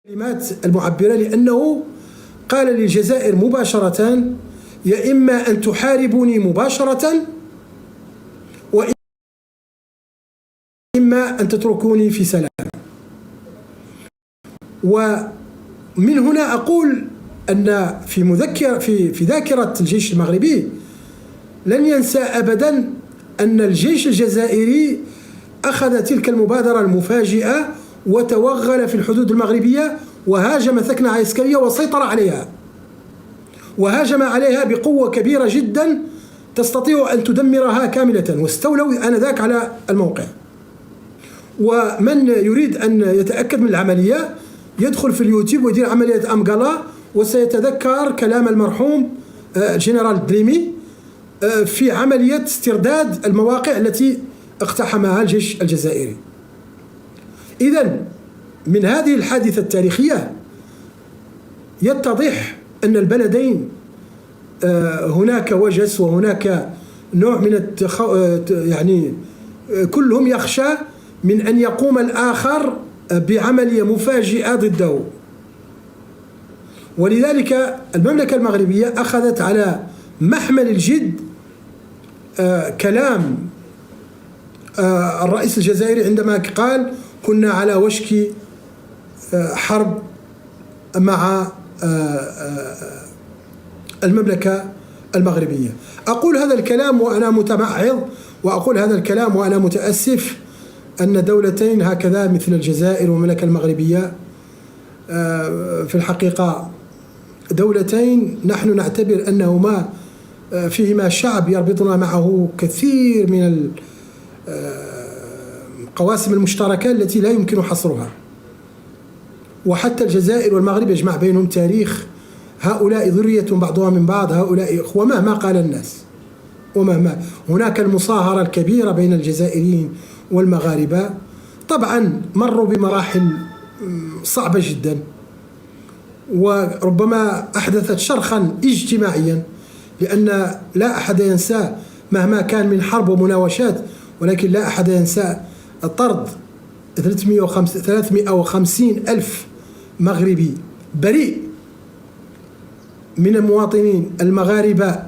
الكلمات المعبرة، لأنه قال للجزائر مباشرة: يا إما أن تحاربوني مباشرة وإما أن تتركوني في سلام. ومن هنا أقول أن في ذاكرة الجيش المغربي لن ينسى أبدا أن الجيش الجزائري أخذ تلك المبادرة المفاجئة وتوغل في الحدود المغربية وهاجم ثكنة عسكرية وسيطر عليها، وهاجم عليها بقوة كبيرة جدا تستطيع أن تدمرها كاملة، واستولوا آنذاك على الموقع. ومن يريد أن يتأكد من العملية يدخل في اليوتيوب ويدير عملية أمقلا، وسيتذكر كلام المرحوم الجنرال دريمي في عملية استرداد المواقع التي اقتحمها الجيش الجزائري. إذن من هذه الحادثة التاريخية يتضح أن البلدين هناك وجس وهناك نوع من يعني كلهم يخشى من أن يقوم الآخر بعملية مفاجئة ضده. ولذلك المملكة المغربية أخذت على محمل الجد كلام الرئيس الجزائري عندما قال: كنا على وشك حرب مع المملكة المغربية. أقول هذا الكلام وأنا متمعظ، وأقول هذا الكلام وأنا متأسف أن دولتين هكذا مثل الجزائر والمملكة المغربية في الحقيقة دولتين نحن نعتبر أنهما فيهما شعب يربطنا معه كثير من القواسم المشتركة التي لا يمكن حصرها. وحتى الجزائر والمغرب يجمع بينهم تاريخ، هؤلاء ذرية بعضها من بعض، هؤلاء إخوة مهما قال الناس، ومهما هناك المصاهرة الكبيرة بين الجزائريين والمغاربة. طبعا مروا بمراحل صعبة جدا وربما أحدثت شرخا اجتماعيا، لأن لا أحد ينسى مهما كان من حرب ومناوشات، ولكن لا أحد ينسى طرد 350 ألف مغربي بريء من المواطنين المغاربة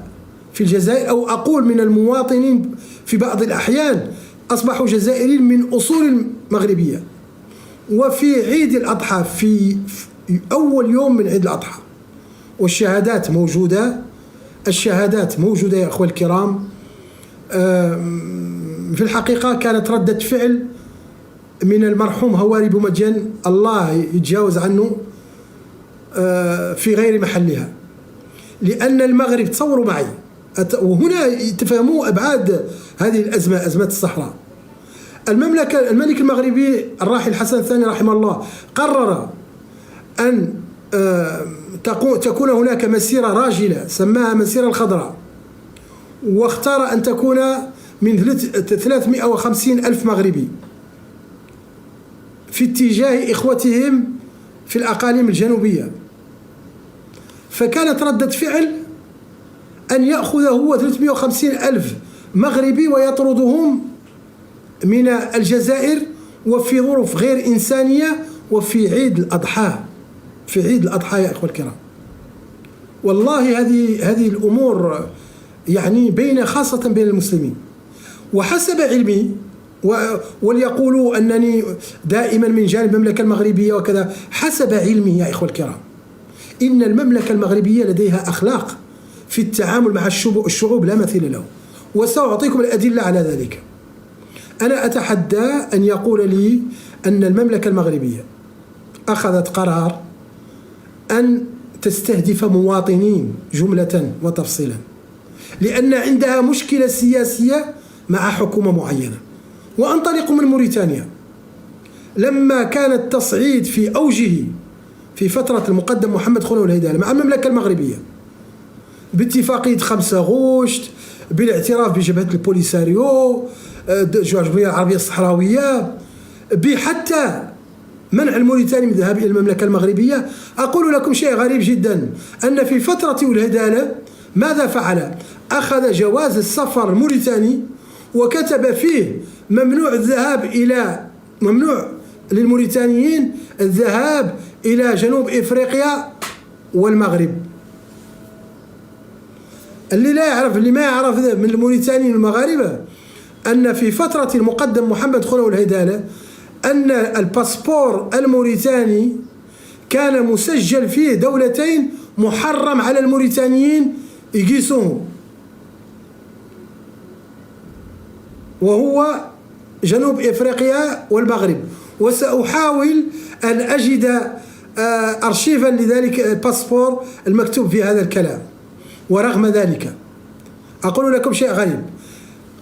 في الجزائر، أو أقول من المواطنين في بعض الأحيان أصبحوا جزائريين من أصول مغربية. وفي عيد الأضحى، في أول يوم من عيد الأضحى، والشهادات موجودة، الشهادات موجودة يا أخوة الكرام، في الحقيقة كانت ردة فعل من المرحوم هواري بومدين الله يتجاوز عنه في غير محلها، لأن المغرب تصوروا معي، وهنا تفهموا أبعاد هذه الأزمة، أزمة الصحراء. الملك المغربي الراحل حسن الثاني رحمه الله قرر أن تكون هناك مسيرة راجلة سماها مسيرة الخضراء، واختار أن تكون من 350 ألف مغربي في اتجاه إخوتهم في الأقاليم الجنوبية. فكانت ردة فعل أن يأخذ هو 350 ألف مغربي ويطردهم من الجزائر، وفي ظروف غير إنسانية، وفي عيد الأضحى، في عيد الأضحى يا أخوة الكرام. والله هذه الأمور يعني خاصة بين المسلمين. وحسب علمي، وليقولوا أنني دائما من جانب المملكة المغربية وكذا، حسب علمي يا إخوة الكرام إن المملكة المغربية لديها أخلاق في التعامل مع الشعوب لا مثيل له، وسأعطيكم الأدلة على ذلك. أنا أتحدى أن يقول لي أن المملكة المغربية أخذت قرار أن تستهدف مواطنين جملة وتفصيلا لأن عندها مشكلة سياسية مع حكومة معينة. وأنطلق من موريتانيا، لما كان التصعيد في أوجه في فترة المقدم محمد خلول الهيدالة مع المملكة المغربية باتفاقية 5 غشت، بالاعتراف بجبهة البوليساريو، الجمهورية العربية الصحراوية، بحتى منع الموريتاني من الذهاب إلى المملكة المغربية. أقول لكم شيء غريب جدا، أن في فترة الهيدالة ماذا فعل؟ أخذ جواز السفر الموريتاني وكتب فيه ممنوع الذهاب إلى، ممنوع للموريتانيين الذهاب إلى جنوب إفريقيا والمغرب. اللي ما يعرف من الموريتانيين والمغاربة أن في فترة المقدم محمد خلو الهيدالة أن الباسبور الموريتاني كان مسجل فيه دولتين محرم على الموريتانيين يقيسوهم، وهو جنوب إفريقيا والمغرب. وسأحاول أن أجد أرشيفا لذلك الباسبور المكتوب في هذا الكلام. ورغم ذلك أقول لكم شيء غريب،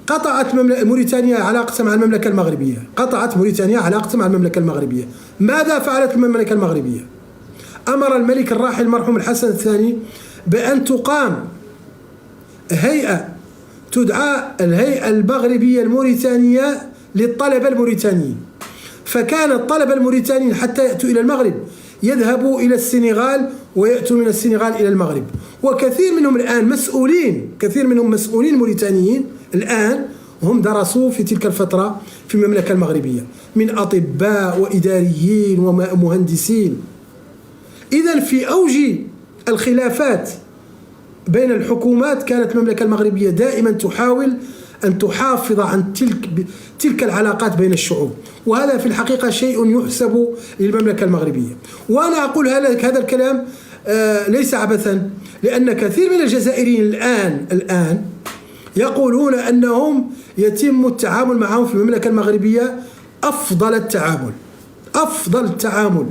قطعت موريتانيا علاقتها مع المملكة المغربية، قطعت موريتانيا علاقتها مع المملكة المغربية. ماذا فعلت المملكة المغربية؟ أمر الملك الراحل المرحوم الحسن الثاني بأن تقام هيئة تدعى الهيئة المغربية الموريتانية للطلبة الموريتانيين. فكان الطلبة الموريتانيين حتى يأتوا إلى المغرب يذهبوا إلى السنغال ويأتوا من السنغال إلى المغرب. وكثير منهم الآن مسؤولين، كثير منهم مسؤولين موريتانيين الآن هم درسوا في تلك الفترة في المملكة المغربية من أطباء وإداريين ومهندسين. إذن في أوج الخلافات بين الحكومات كانت المملكة المغربية دائما تحاول أن تحافظ عن تلك العلاقات بين الشعوب، وهذا في الحقيقة شيء يحسب للمملكة المغربية. وأنا أقول هذا الكلام ليس عبثا، لأن كثير من الجزائريين الآن يقولون أنهم يتم التعامل معهم في المملكة المغربية أفضل التعامل.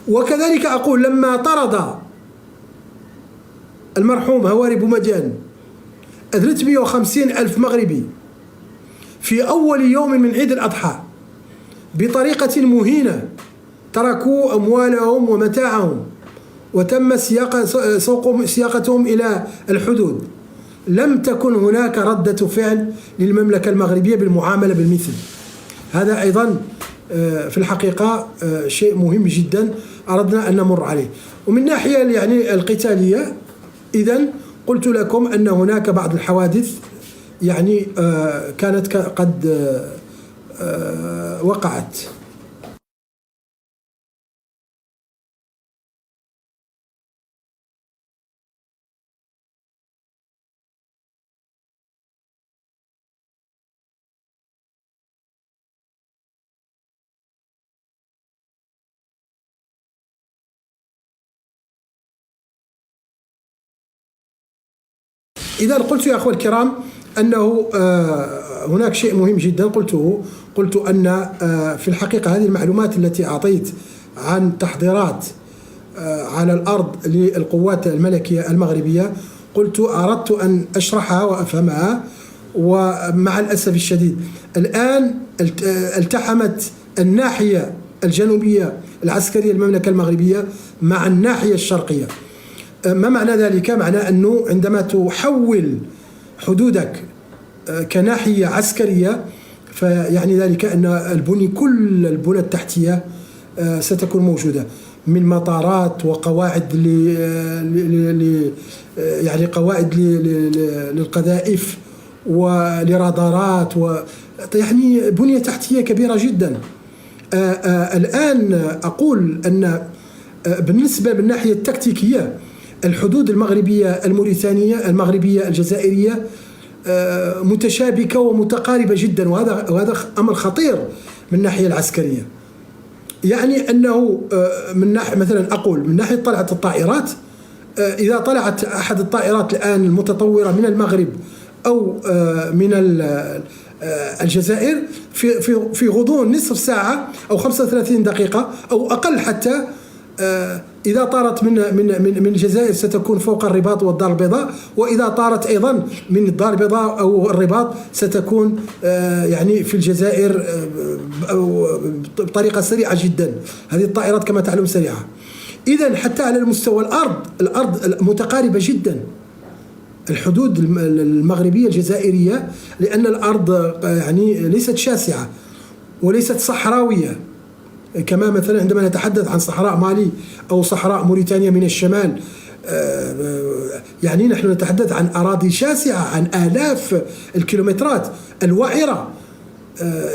وكذلك أقول لما طرد المرحوم هواري بومدين 350 ألف مغربي في أول يوم من عيد الأضحى بطريقة مهينة، تركوا أموالهم ومتاعهم وتم سياقتهم إلى الحدود، لم تكن هناك ردة فعل للمملكة المغربية بالمعاملة بالمثل. هذا أيضا في الحقيقة شيء مهم جدا أردنا أن نمر عليه. ومن ناحية يعني القتالية، إذن قلت لكم أن هناك بعض الحوادث يعني كانت قد وقعت. إذا قلت يا أخوة الكرام أنه هناك شيء مهم جدا قلت أن في الحقيقة هذه المعلومات التي أعطيت عن تحضيرات على الأرض للقوات الملكية المغربية أردت أن أشرحها وأفهمها، ومع الأسف الشديد الآن التحمت الناحية الجنوبية العسكرية المملكة المغربية مع الناحية الشرقية. ما معنى ذلك؟ معنى أنه عندما تحول حدودك كناحية عسكرية فيعني ذلك أن كل البنى التحتية ستكون موجودة، من مطارات وقواعد يعني قواعد للقذائف ولرادارات يعني بنية تحتية كبيرة جدا. الآن أقول أن بالنسبة بالناحية التكتيكية الحدود المغربية الموريتانية المغربية الجزائرية متشابكة ومتقاربة جدا، وهذا أمر خطير من الناحية العسكرية. يعني أنه من ناحية مثلا أقول من ناحية طلعة الطائرات، إذا طلعت أحد الطائرات الآن المتطورة من المغرب أو من الجزائر في غضون نصف ساعة أو 35 دقيقة أو أقل حتى، إذا طارت من الجزائر ستكون فوق الرباط والدار البيضاء، وإذا طارت أيضا من الدار البيضاء أو الرباط ستكون يعني في الجزائر بطريقة سريعة جدا. هذه الطائرات كما تعلم سريعة. إذن حتى على المستوى الأرض متقاربة جدا الحدود المغربية الجزائرية، لأن الأرض يعني ليست شاسعة وليست صحراوية كما مثلا عندما نتحدث عن صحراء مالي أو صحراء موريتانيا من الشمال. يعني نحن نتحدث عن أراضي شاسعة عن آلاف الكيلومترات الوعرة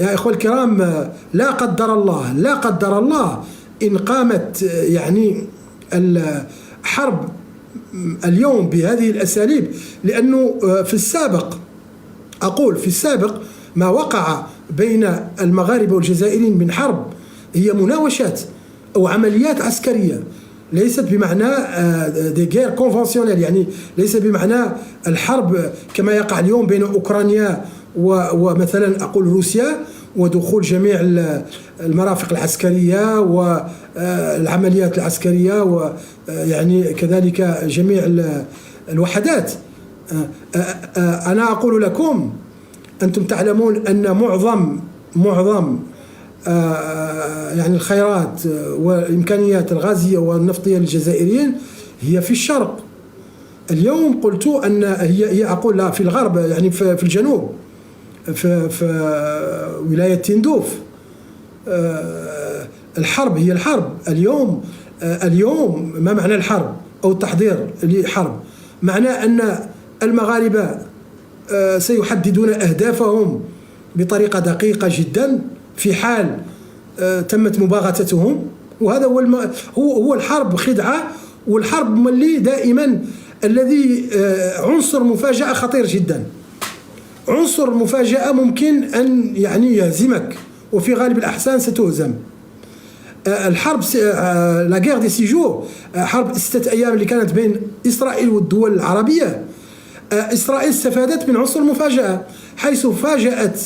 يا إخوة الكرام، لا قدر الله، لا قدر الله إن قامت يعني الحرب اليوم بهذه الأساليب، لأنه في السابق، أقول في السابق، ما وقع بين المغاربة والجزائريين من حرب هي مناوشات أو عمليات عسكرية، ليست بمعنى دي غير كونفنسيونيل، يعني ليس بمعنى الحرب كما يقع اليوم بين أوكرانيا ومثلا أقول روسيا، ودخول جميع المرافق العسكرية والعمليات العسكرية، ويعني كذلك جميع الوحدات. أنا أقول لكم، أنتم تعلمون أن معظم يعني الخيرات والإمكانيات الغازية والنفطية للجزائريين هي في الشرق. اليوم قلت أن هي أقول لا، في الغرب، يعني في الجنوب، في ولاية تندوف. الحرب هي الحرب اليوم ما معنى الحرب أو التحضير لحرب؟ معناه أن المغاربة سيحددون أهدافهم بطريقة دقيقة جدا في حال تمت مباغتتهم، وهذا هو الحرب خدعة. والحرب ملي دائما الذي عنصر مفاجأة خطير جدا، عنصر مفاجأة ممكن أن يعني يهزمك، وفي غالب الأحسان ستهزم. الحرب لا غير دي سيجور، حرب 6 أيام اللي كانت بين إسرائيل والدول العربية، إسرائيل استفادت من عنصر المفاجأة، حيث فاجأت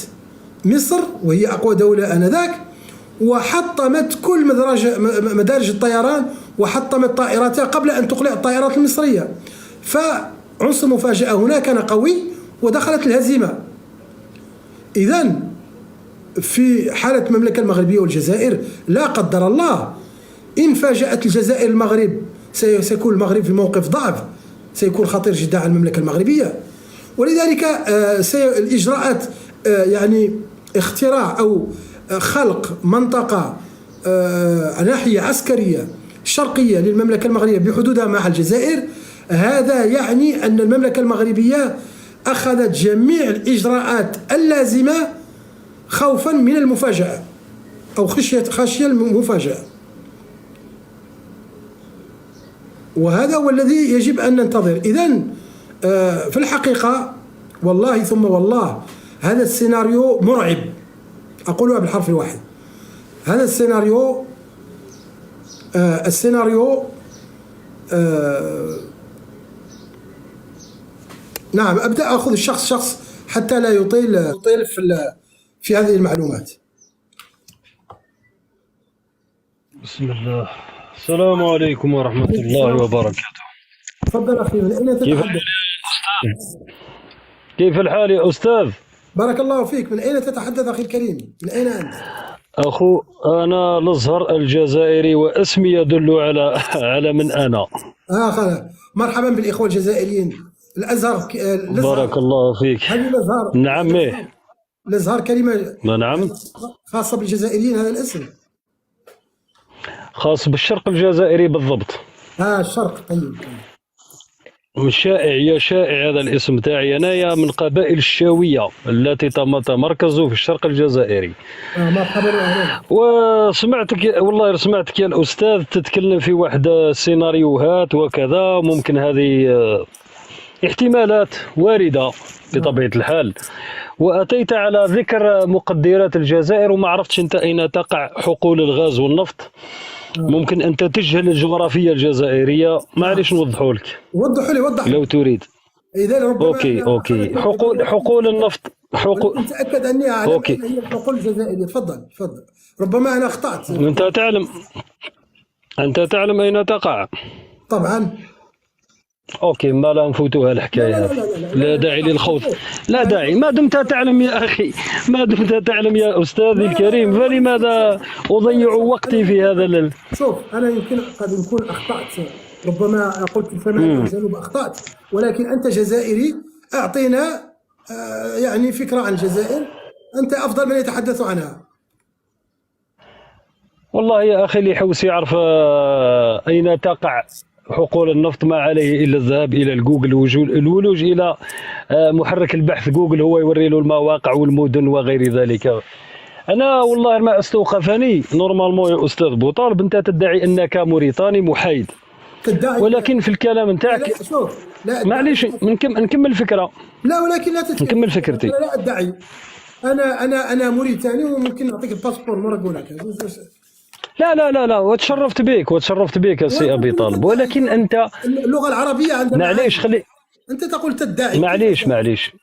مصر وهي أقوى دولة آنذاك، وحطمت كل مدارج الطيران، وحطمت طائراتها قبل أن تقلع الطائرات المصرية. فعنصر المفاجأة هنا كان قوي، ودخلت الهزيمة. إذن في حالة المملكة المغربية والجزائر، لا قدر الله إن فاجأت الجزائر المغرب، سيكون المغرب في موقف ضعف، سيكون خطير جدا على المملكة المغربية. ولذلك الإجراءات، يعني اختراع أو خلق منطقة ناحية عسكرية شرقية للمملكة المغربية بحدودها مع الجزائر، هذا يعني أن المملكة المغربية أخذت جميع الإجراءات اللازمة خوفا من المفاجأة أو خشية المفاجأة. وهذا هو الذي يجب أن ننتظر. إذن في الحقيقة والله ثم والله هذا السيناريو مرعب، أقولها بالحرف الواحد. هذا السيناريو نعم، أبدأ أخذ شخص حتى لا يطيل في هذه المعلومات. بسم الله. السلام عليكم ورحمة الله وبركاته. تفضل أخي، من أين تتحدث؟ كيف الحال يا أستاذ؟ بارك الله فيك. من أين تتحدث أخي الكريم؟ من أين أنت؟ أخو أنا الأزهر الجزائري، واسمي يدل على من أنا. خلاص، مرحبا بالإخوة الجزائريين. الأزهر بارك الله فيك. هل الأزهر؟ نعم. إيه الأزهر كلمة نعم خاصة بالجزائريين، هذا الاسم خاص بالشرق الجزائري بالضبط. الشرق. طيب. شائع هذا الاسم تاعي أنايا من قبائل الشاوية التي تتمركز في الشرق الجزائري. مرحبا. والله سمعتك يا الأستاذ تتكلم في واحد السيناريوهات وكذا، ممكن هذه احتمالات واردة بطبيعة الحال، وأتيت على ذكر مقدرات الجزائر، وما عرفتش أنت أين تقع حقول الغاز والنفط. ممكن أن تجهل الجغرافية الجزائرية، معليش نوضحوا لك. وضح لي لو تريد. إذا ربما أوكي. حقول النفط، متأكد أني أعلم أين هي الحقول الجزائرية. تفضل. ربما أنا أخطأت. أنت تعلم أين تقع؟ طبعا. اوكي، ما لا نفوتوها الحكايه. لا داعي للخوض، لا داعي. ما دمت تعلم يا اخي، ما دمت تعلم يا استاذي الكريم، فلماذا اضيع وقتي في هذا شوف، انا قد نكون اخطات، ربما قلت في الشمال والجنوب اخطات، ولكن انت جزائري، اعطينا يعني فكره عن الجزائر، انت افضل من يتحدث عنها. والله يا اخي اللي يحوس يعرف اين تقع حقول النفط ما عليه إلا الذهاب إلى الجوجل، الولوج إلى محرك البحث جوجل، هو يوري له المواقع والمدن وغير ذلك. أنا والله ما استوقفني نورمالمون يا أستاذ بوطالب، أنت تدعي أنك موريتاني محايد، تدعي. ولكن في الكلام نتاعك لا شوف، لا معليش نكمل الفكرة. لا، ولكن لا تتكلم. نكمل فكرتي. انا لا ادعي. انا موريتاني، وممكن نعطيك الباسبور مرة نقول لك. لا وتشرفت بك يا سي أبي طالب، ولكن أنت اللغة العربية عندنا. معليش خلي. انت تقول تدعي. معليش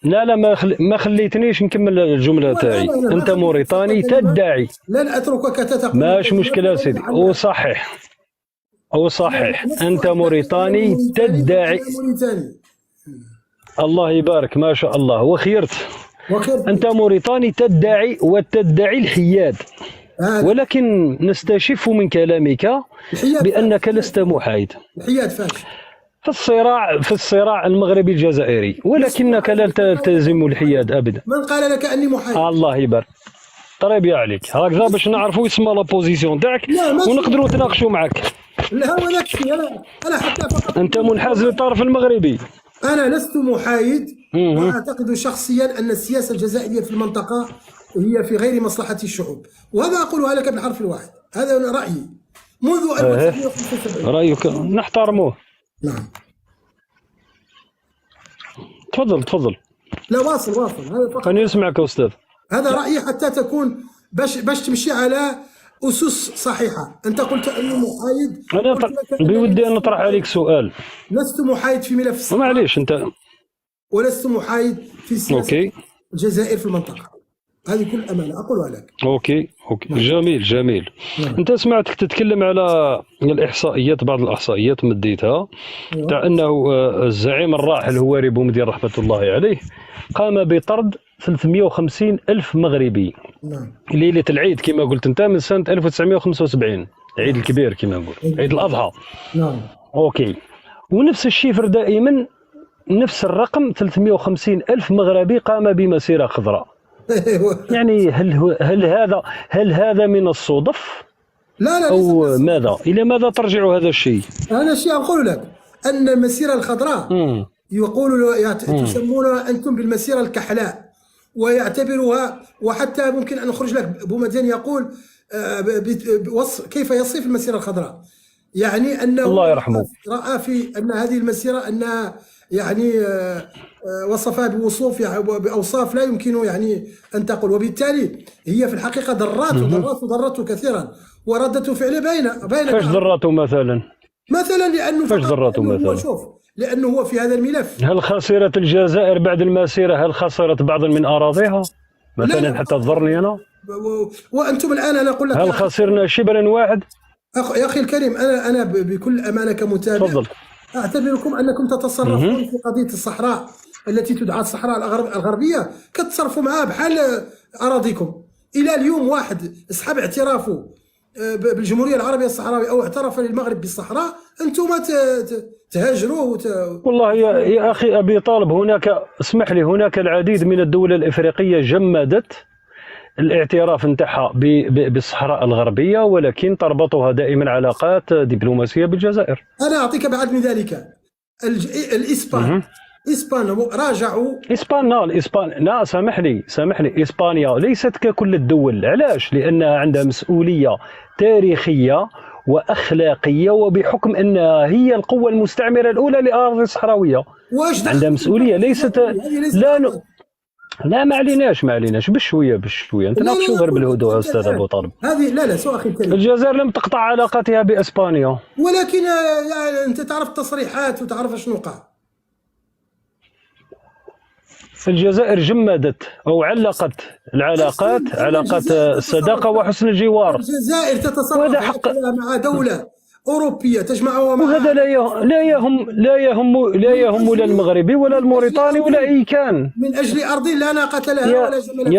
لا ما خليتنيش نكمل الجملة تاعي. أنت موريتاني تدعي. لن اتركك تقول. ماشي مشكلة يا سيدي، وصحح أنت موريتاني تدعي. الله يبارك ما شاء الله وخيرت. أنت موريتاني تدعي وتدعي الحياد، ولكن نستشف من كلامك بأنك لست محايد. الحياد فاشل في الصراع المغربي الجزائري، ولكنك لا تلتزم الحياد أبدا. من قال لك أني محايد؟ الله يبارك. طيب عليك هكذا باش نعرفوا اسم لا بوزيسيون تاعك ونقدروا نتناقشوا معك. لا هو نفسي أنا حتى فقط. أنت منحاز للطرف المغربي. أنا لست محايد، وأعتقد شخصيا أن السياسة الجزائرية في المنطقة هي في غير مصلحة الشعوب، وهذا أقولها لك بالحرف الواحد. هذا رأيي منذ 1975. رأيك نحترموه. نعم تفضل. لا واصل هذا فقط. خليني نسمعك أستاذ. هذا رأيي حتى تكون باش تمشي على أسس صحيحة. أنت قلت أني محايد. أنا بودي أن نطرح عليك سؤال. لست محايد في ملف الصحة. معليش أنت. ولست محايد في سياسة الجزائر في المنطقة. هذه كل أمانة أقولها لك. أوكي. جميل. أنت سمعتك تتكلم على الإحصائيات، بعض الإحصائيات مديتها تاع أنه الزعيم الراحل هواري بومدين رحمة الله عليه قام بطرد 350 ألف مغربي ليلة العيد كما قلت أنت من سنة 1975، العيد الكبير كما نقول، عيد الأضحى. أوكي. ونفس الشيفر دائما، نفس الرقم 350 ألف مغربي قام بمسيرة خضراء. يعني هل هذا من الصدف؟ لا أو ماذا؟ إلى ماذا ترجع هذا الشيء؟ هذا الشيء أقول لك أن المسيرة الخضراء تسمونها أنتم بالمسيرة الكحلاء، ويعتبرها، وحتى ممكن أن نخرج لك بومدين يقول كيف يصف المسيرة الخضراء، يعني أنه الله يرحمه رأى في أن هذه المسيرة أنها يعني وصفها بأوصاف لا يمكن يعني أن تقول، وبالتالي هي في الحقيقة ضرته كثيرا، وردة فعل بين فاش ضرته مثلا لأنه فاش ضرته مثلا؟ شوف، لأنه هو في هذا الملف. هل خسرت الجزائر بعد المسيرة؟ هل خسرت بعضا من أراضيها مثلا حتى تضرني أنا؟ وأنتم الآن أنا أقول لك هل خسرنا شبرا واحد؟ يا أخي الكريم، أنا بكل أمانة كمتابع تفضل. أعتبركم أنكم تتصرفون في قضية الصحراء التي تدعى الصحراء الغربية كتصرفوا معها بحال أراضيكم. إلى اليوم واحد أصحاب اعترافه بالجمهورية العربية الصحراوية أو اعترف للمغرب بالصحراء، أنتم تهاجروه والله يا أخي أبي طالب، اسمح لي، هناك العديد من الدول الإفريقية جمدت الاعتراف نتاعها بالصحراء الغربية، ولكن تربطها دائما علاقات دبلوماسية بالجزائر. أنا أعطيك بعد من ذلك الإسبان. راجعوا لا سامحني، إسبانيا ليست ككل الدول. علاش؟ لأنها عندها مسؤولية تاريخية وأخلاقية، وبحكم أنها هي القوة المستعمرة الأولى للأراضي الصحراوية عندها مسؤولية. ليست لا ما عليناش بشويه نتناقشوا غير بالهدوء استاذ ابو طالب. هذه لا سو اخي الكريم، الجزائر لم تقطع علاقتها باسبانيا، ولكن يعني انت تعرف التصريحات وتعرف شنو وقع. الجزائر جمدت او علقت العلاقات، علاقات الصداقه وحسن الجوار. الجزائر تتصرف مع دوله أوروبية تجمعها مع، وهذا لا يهم لا المغربي ولا الموريتاني ولا أي كان، من أجل أرض لا ناقة لها ولا جمل.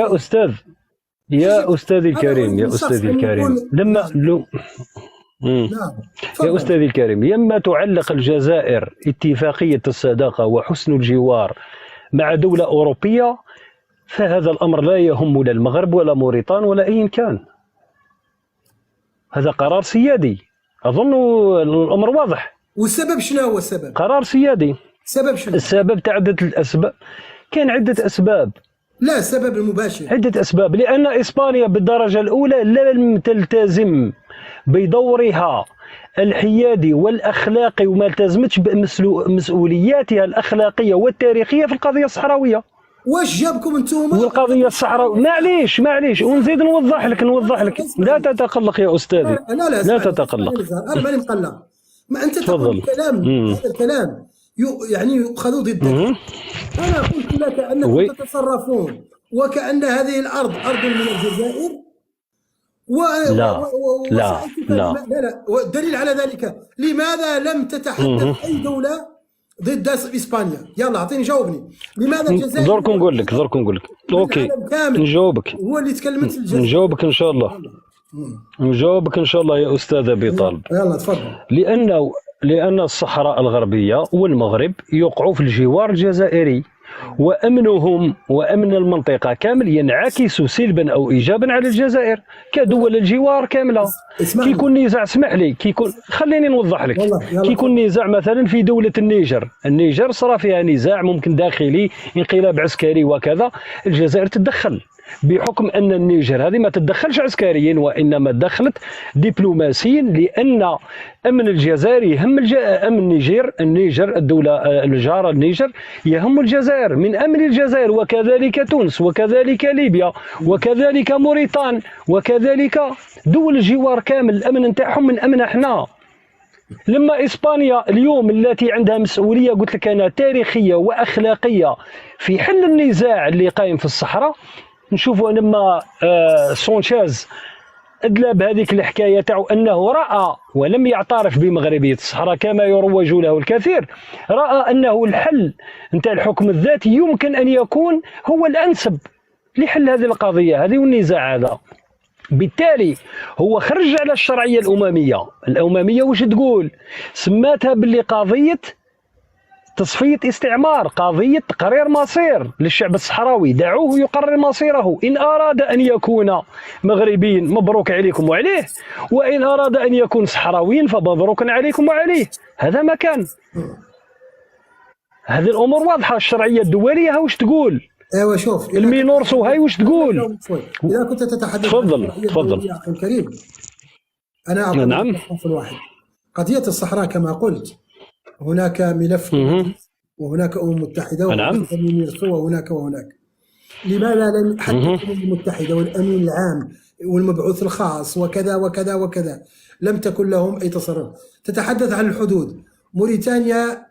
يا أستاذي الكريم يا أستاذي الكريم، لما تعلق الجزائر اتفاقية الصداقة وحسن الجوار مع دولة أوروبية، فهذا الأمر لا يهم لا المغرب ولا موريتان ولا أي كان. هذا قرار سيادي، أظن الأمر واضح. والسبب شنو هو السبب؟ قرار سيادي. السبب شنو؟ السبب تعدد الاسباب، كان عده اسباب. لا، السبب المباشر عده اسباب، لان اسبانيا بالدرجه الاولى لم تلتزم بدورها الحيادي والاخلاقي، وما التزمتش بمسؤولياتها الاخلاقيه والتاريخيه في القضيه الصحراويه. واش جابكم انتم؟ والقضيه الصحراويه معليش ونزيد نوضح لك. لا تتقلق يا استاذي. لا تتقلق. انا ماني مقلق. ما انت تقول تفضل. هذا الكلام يعني يؤخذ ضدك. انا قلت لك انكم تتصرفون وكأن هذه الارض ارض من الجزائر لا. والدليل على ذلك لماذا لم تتحدث اي دوله ضد اسبانيا؟ يلا اعطيني جاوبني. لماذا الجزائر؟ درك نقول لك اوكي نجاوبك. هو اللي تكلمت الجزائر. نجاوبك ان شاء الله. نجاوبك ان شاء الله يا استاذ ابي طالب. يلا تفضل. لان الصحراء الغربيه والمغرب يقعوا في الجوار الجزائري، وامنهم وامن المنطقه كامل ينعكس سلبا او ايجابا على الجزائر كدول الجوار كامله. كيكون نزاع، اسمح لي، خليني نوضح لك. كيكون نزاع مثلا في دوله النيجر صار فيها نزاع ممكن داخلي، انقلاب عسكري وكذا، الجزائر تتدخل بحكم ان النيجر هذه ما تتدخلش عسكريا وانما دخلت دبلوماسيا، لان امن الجزائر يهم امن النيجر الدوله الجاره النيجر يهم الجزائر من امن الجزائر، وكذلك تونس وكذلك ليبيا وكذلك موريتان وكذلك دول الجوار كامل، الامن نتاعهم من امن احنا. لما اسبانيا اليوم التي عندها مسؤوليه قلت لك انا تاريخيه واخلاقيه في حل النزاع اللي قايم في الصحراء، نشوفوا لما سانشيز ادلى بهذيك الحكايه تاعو انه راى ولم يعترف بمغربيه الصحراء كما يروج له الكثير، راى انه الحل نتاع الحكم الذاتي يمكن ان يكون هو الانسب لحل هذه القضيه هذه والنزاع هذا. بالتالي هو خرج على الشرعيه الامميه واش تقول؟ سماتها باللي قضيه تصفية استعمار، قضية تقرير مصير للشعب الصحراوي، دعوه يقرر مصيره، إن أراد أن يكون مغربيا مبروك عليكم وعليه، وإن أراد أن يكون صحراويا فمبروك عليكم وعليه. هذا ما كان. هذه الأمور واضحة، الشرعية الدولية ها واش تقول. ايوا شوف المينورسو هاي واش تقول. إذا كنت تتحدث تفضل أخي الكريم، أنا أعطيك نعم. واحد. قضية الصحراء كما قلت هناك ملف وهناك متحدة وهناك مينورسو وهناك. لماذا لم حتى الأمم المتحدة والأمين العام والمبعوث الخاص وكذا وكذا وكذا لم تكن لهم أي تصرف؟ تتحدث عن الحدود. موريتانيا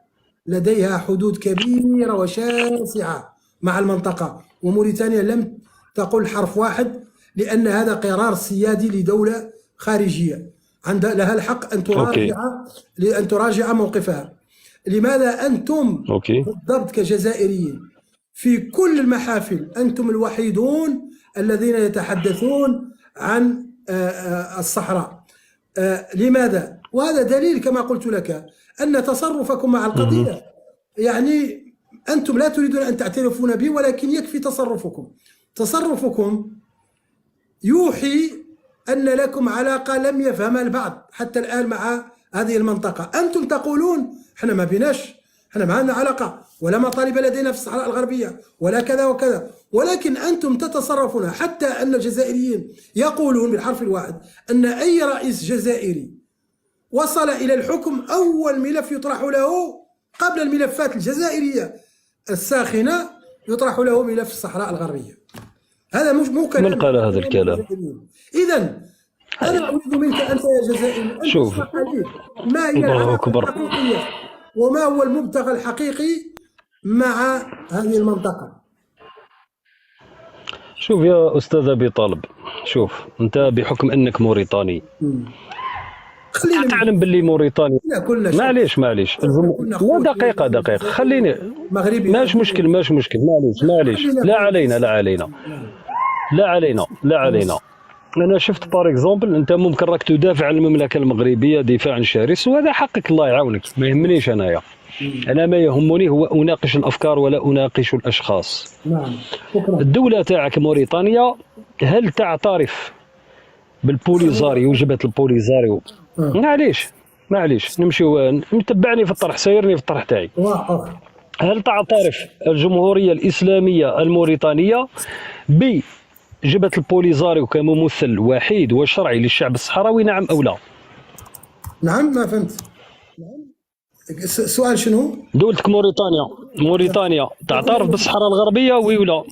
لديها حدود كبيرة وشاسعة مع المنطقة، وموريتانيا لم تقل حرف واحد لأن هذا قرار سيادي لدولة خارجية عندها لها الحق أن تراجع موقفها. لماذا أنتم بالضبط كجزائريين في كل المحافل أنتم الوحيدون الذين يتحدثون عن الصحراء؟ لماذا؟ وهذا دليل كما قلت لك أن تصرفكم مع القضية يعني أنتم لا تريدون أن تعترفون به، ولكن يكفي تصرفكم يوحي أن لكم علاقة لم يفهمها البعض حتى الآن مع هذه المنطقة. أنتم تقولون احنا ما بيناش، احنا ما عندنا علاقة ولا مطالب لدينا في الصحراء الغربية ولا كذا وكذا، ولكن أنتم تتصرفون حتى أن الجزائريين يقولون بالحرف الواحد أن أي رئيس جزائري وصل إلى الحكم أول ملف يطرح له قبل الملفات الجزائرية الساخنة يطرح له ملف الصحراء الغربية. هذا مو كلام. من قال هذا الكلام؟ إذن أنا أريد منك أنت يا جزائري أن شوف ما هي العلاقة الحقيقية وما هو المبتغى الحقيقي مع هذه المنطقة. شوف يا أستاذ أبي طالب، شوف أنت بحكم أنك موريتاني تعلم باللي موريتانيا معليش لا دقيقة خليني مغربي ماش مشكل معليش لا علينا. أنا شفت بار اكزومبل أنت ممكن راك تدافع عن المملكة المغربية دفاعا شرس وهذا حقك الله يعاونك، ما يهمنيش أنا ما يهمني هو أناقش الأفكار ولا أناقش الأشخاص. نعم شكرا. الدولة تاعك موريتانيا هل تعترف بالبوليزاريو، جبهة البوليزاريو؟ معليش معليش نمشيو، متبعني في الطرح، سيرني في الطرح تاعي. واضح. هل تعترف الجمهورية الإسلامية الموريتانية بجبهة البوليزاريو كممثل وحيد وشرعي للشعب الصحراوي، نعم أو لا؟ نعم، ما فهمت السؤال شنو؟ دولتك موريتانيا تعترف بالصحراء الغربية وي ولا؟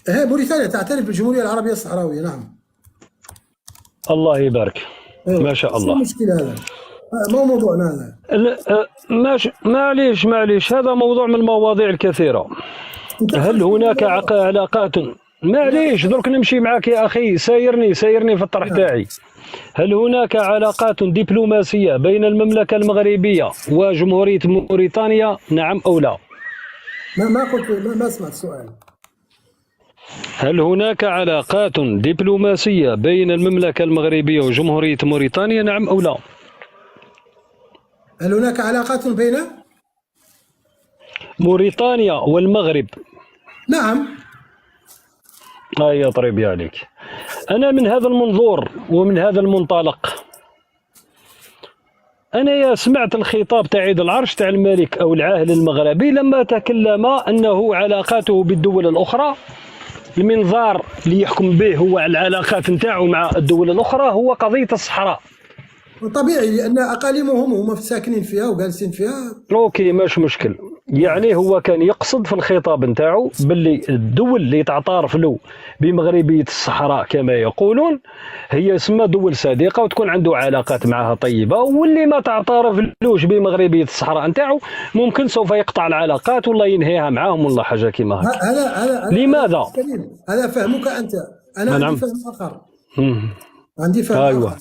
موريتانيا تعترف بالجمهورية العربية الصحراوية، نعم. الله يبارك. ما شاء الله. شو المشكلة هذا؟ مو موضوعنا هذا. معليش هذا موضوع من المواضيع الكثيرة. هل هناك علاقات؟ معليش درك نمشي معك يا أخي، سايرني في الطرح تاعي. هل هناك علاقات دبلوماسية بين المملكة المغربية وجمهورية موريتانيا، نعم أو لا؟ ما قلت، ما سمعت السؤال. هل هناك علاقات دبلوماسية بين المملكة المغربية وجمهورية موريتانيا، نعم أو لا؟ هل هناك علاقات بين موريتانيا والمغرب؟ نعم. يا طريبي عليك. أنا من هذا المنظور ومن هذا المنطلق، أنا يا سمعت الخطاب تاع عيد العرش تاع الملك أو العاهل المغربي لما تكلم أنه علاقاته بالدول الأخرى، المنظار اللي يحكم به هو العلاقات نتاعو مع الدول الأخرى هو قضية الصحراء. طبيعي، لأن أقاليمهم هم ساكنين فيها وجالسين فيها. أوكي، ماش مشكل. يعني هو كان يقصد في الخطاب نتاعو باللي الدول اللي تعترف له بمغربية الصحراء كما يقولون هي اسمها دول صديقة وتكون عنده علاقات معها طيبة، واللي ما تعترفلوش بمغربية الصحراء نتاعو ممكن سوف يقطع العلاقات ولا ينهيها معاهم ولا حاجة كيما هكا. هذا لماذا؟ هذا فهمك أنت، أنا عندي فهم آخر. عندي فهم أيوة. آخر.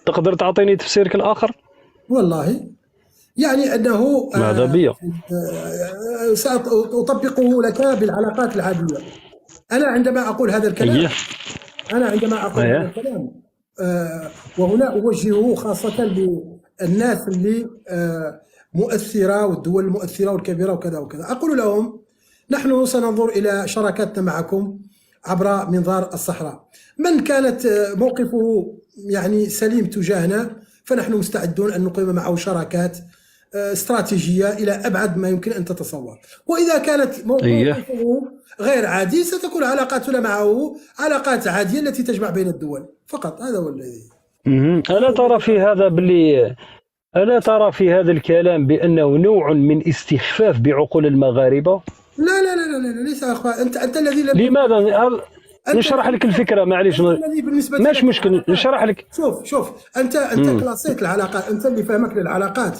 تقدر تعطيني تفسيرك الآخر؟ والله يعني أنه ماذا بيا؟ سأطبقه لك بالعلاقات العادية. أنا عندما أقول هذا الكلام هذا الكلام وهنا أوجهه خاصة للناس اللي مؤثرة والدول المؤثرة والكبيرة وكذا وكذا، أقول لهم نحن سننظر إلى شراكتنا معكم عبر منظار الصحراء. من كانت موقفه يعني سليم تجاهنا فنحن مستعدون أن نقيم معه شراكات استراتيجية إلى أبعد ما يمكن أن تتصور، وإذا كانت موقفه غير عادي ستكون علاقاتنا معه علاقات عادية التي تجمع بين الدول فقط. هذا هو الذي ألا ترى في هذا الكلام بأنه نوع من استخفاف بعقول المغاربة؟ لا لا لا لا ليس أخوة. أنت الذي لماذا؟ نشرح لك الفكرة، معليش ماش مشكل نشرح لك. شوف أنت كلاسيت العلاقات، أنت اللي فهمك للعلاقات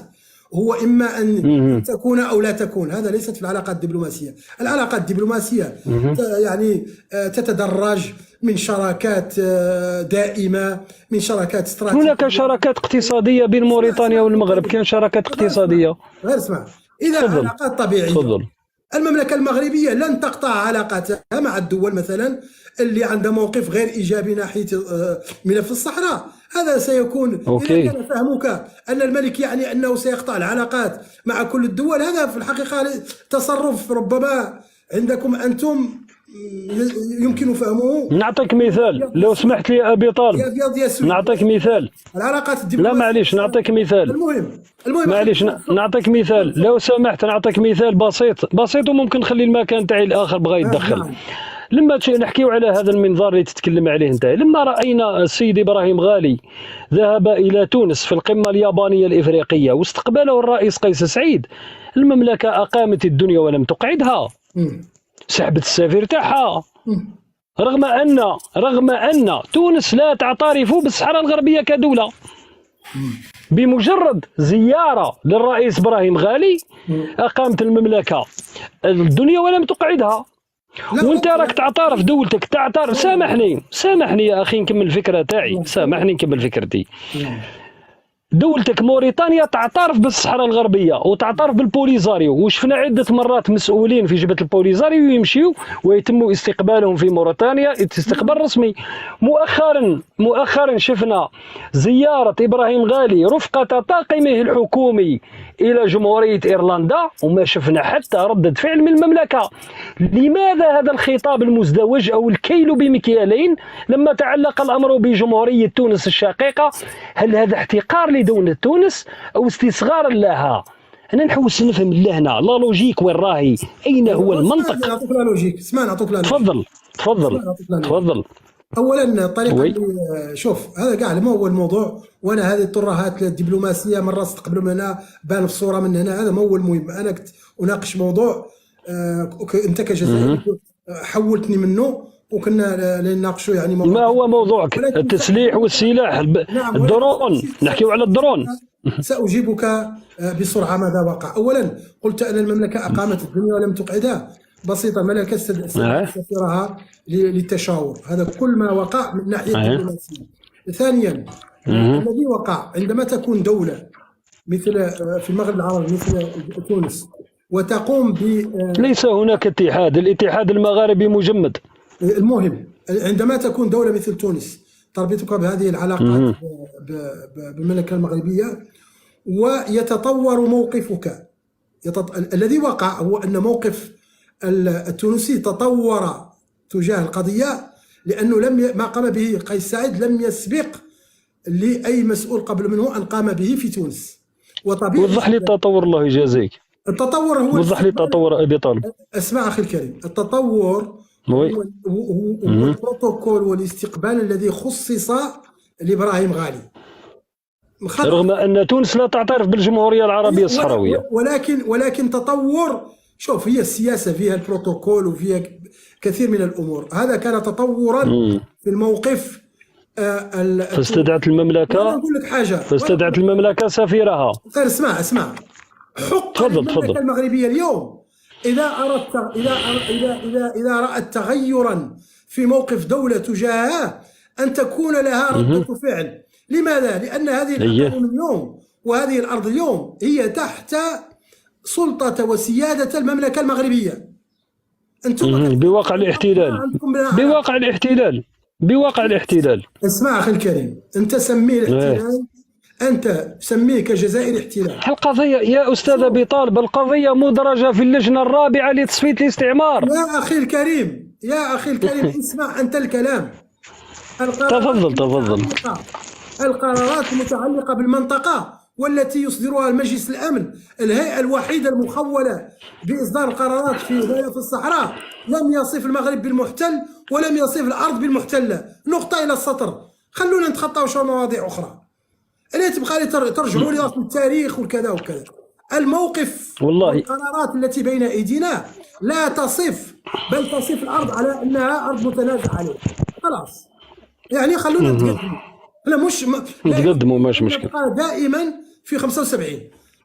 هو إما أن تكون أو لا تكون. هذا ليست في العلاقات الدبلوماسية. العلاقات الدبلوماسية يعني تتدرج من شراكات دائمة، من شراكات استراتيجية. هناك شراكات اقتصادية بين موريتانيا والمغرب، كاين شراكات اقتصادية. غير اسمع، إذا علاقات طبيعية المملكة المغربية لن تقطع علاقاتها مع الدول مثلا اللي عندها موقف غير إيجابي ناحية ملف الصحراء. هذا سيكون إذا كان فهمك أن الملك يعني أنه سيقطع العلاقات مع كل الدول، هذا في الحقيقة تصرف ربما عندكم أنتم يمكن فهمه. نعطيك مثال لو سمحت لي أبي طالب، نعطيك مثال. العلاقات الدبلوماسية، لا معليش نعطيك مثال. المهم معليش نعطيك مثال لو سمحت، نعطيك مثال بسيط وممكن نخلي المكان تاعي الآخر بغى يتدخل. لما نحكيو على هذا المنظار اللي تتكلم عليه انت، لما راينا السيد ابراهيم غالي ذهب الى تونس في القمه اليابانيه الافريقيه واستقبله الرئيس قيس سعيد، المملكه اقامت الدنيا ولم تقعدها، سحبت السفير تاعها، رغم ان تونس لا تعترف بالصحراء الغربيه كدوله. بمجرد زياره للرئيس ابراهيم غالي اقامت المملكه الدنيا ولم تقعدها. وانت راك تعترف دولتك، تعترف. سامحني يا اخي نكمل الفكره تاعي، سامحني نكمل فكرتي. دولتك موريتانيا تعترف بالصحراء الغربيه وتعترف بالبوليزاريو، وشفنا عده مرات مسؤولين في جبهه البوليزاريو يمشيوا ويتم استقبالهم في موريتانيا استقبال رسمي. مؤخرا شفنا زياره ابراهيم غالي رفقه طاقمه الحكومي الى جمهوريه ايرلندا وما شفنا حتى ردة فعل من المملكه. لماذا هذا الخطاب المزدوج او الكيل بمكيالين لما تعلق الامر بجمهوريه تونس الشقيقه؟ هل هذا احتقار دولة تونس أو استصغارا لها. أنا نحوس نفهم لهنا لا لوجيك وين راهي، أين هو المنطق؟ نعطيك لا لوجيك، اسمع نعطيك لا لوجيك. تفضل تفضل تفضل. اولا الطريقه اللي شوف هذا كاع ما هو الموضوع، وانا هذه الترهات الدبلوماسيه مرات تقبلوا من هنا بان في صوره من هنا، هذا ما هو المهم. انا كنت اناقش موضوع انت كجزائري حولتني منه وكنا نناقشوا يعني موضوع. ما هو موضوعك؟ التسليح والسلاح، الدرون، نحكيو على الدرون. سأجيبك بسرعة ماذا وقع. أولا قلت أن المملكة أقامت الدنيا ولم تقعدها. بسيطة، المملكة سفرها للتشاور، هذا كل ما وقع من ناحية الدبلوماسية. ثانيا الذي وقع عندما تكون دولة مثل في المغرب العربي مثل تونس وتقوم ب ليس هناك اتحاد، الاتحاد المغاربي مجمد. المهم عندما تكون دولة مثل تونس تربطك بهذه العلاقات بالمملكة المغربية ويتطور موقفك. الذي وقع هو أن موقف التونسي تطور تجاه القضية، لأنه ما قام به قيس سعيد لم يسبق لأي مسؤول قبل منه أن قام به في تونس. وطبيعي وضح لي التطور، الله يجازيك. التطور هو وضح لي التطور أبي طالب. اسمع أخي الكريم، التطور هو البروتوكول والاستقبال الذي خصص لإبراهيم غالي، رغم أن تونس لا تعترف بالجمهورية العربية الصحراوية. ولكن تطور، شوف هي السياسة فيها البروتوكول وفيها كثير من الأمور. هذا كان تطورا في الموقف. فاستدعت المملكة، أقول لك حاجة، فاستدعت المملكة سفيرها. اسمع حق المملكة المغربية اليوم إذا رأت تغيرا في موقف دولة تجاهها أن تكون لها ردة فعل. لماذا؟ لأن هذه الأرض اليوم وهذه الأرض اليوم هي تحت سلطة وسيادة المملكة المغربية. أنتم بواقع الاحتلال، بواقع الاحتلال. اسمع أخي الكريم، أنت سميه الاحتلال، أنت سميه كجزائر احتلال. القضية يا أستاذ أبي طالب، القضية مدرجة في اللجنة الرابعة لتصفية الاستعمار. يا أخي الكريم اسمع أنت الكلام. تفضل. القرارات المتعلقة بالمنطقة والتي يصدرها المجلس الأمن، الهيئة الوحيدة المخولة بإصدار القرارات في الصحراء، لم يصف المغرب بالمحتل ولم يصف الأرض بالمحتلة، نقطة إلى السطر. خلونا نتخطاو شو مواضيع أخرى. أنا تبقى لي ترجعوا لي التاريخ وكذا وكذا. الموقف والقرارات التي بين أيدينا لا تصف، بل تصف الأرض على أنها أرض متنازع عليه. خلاص يعني خلونا نتقدموا. لا مش نتقدموا ماشي مشكل. دائما في 75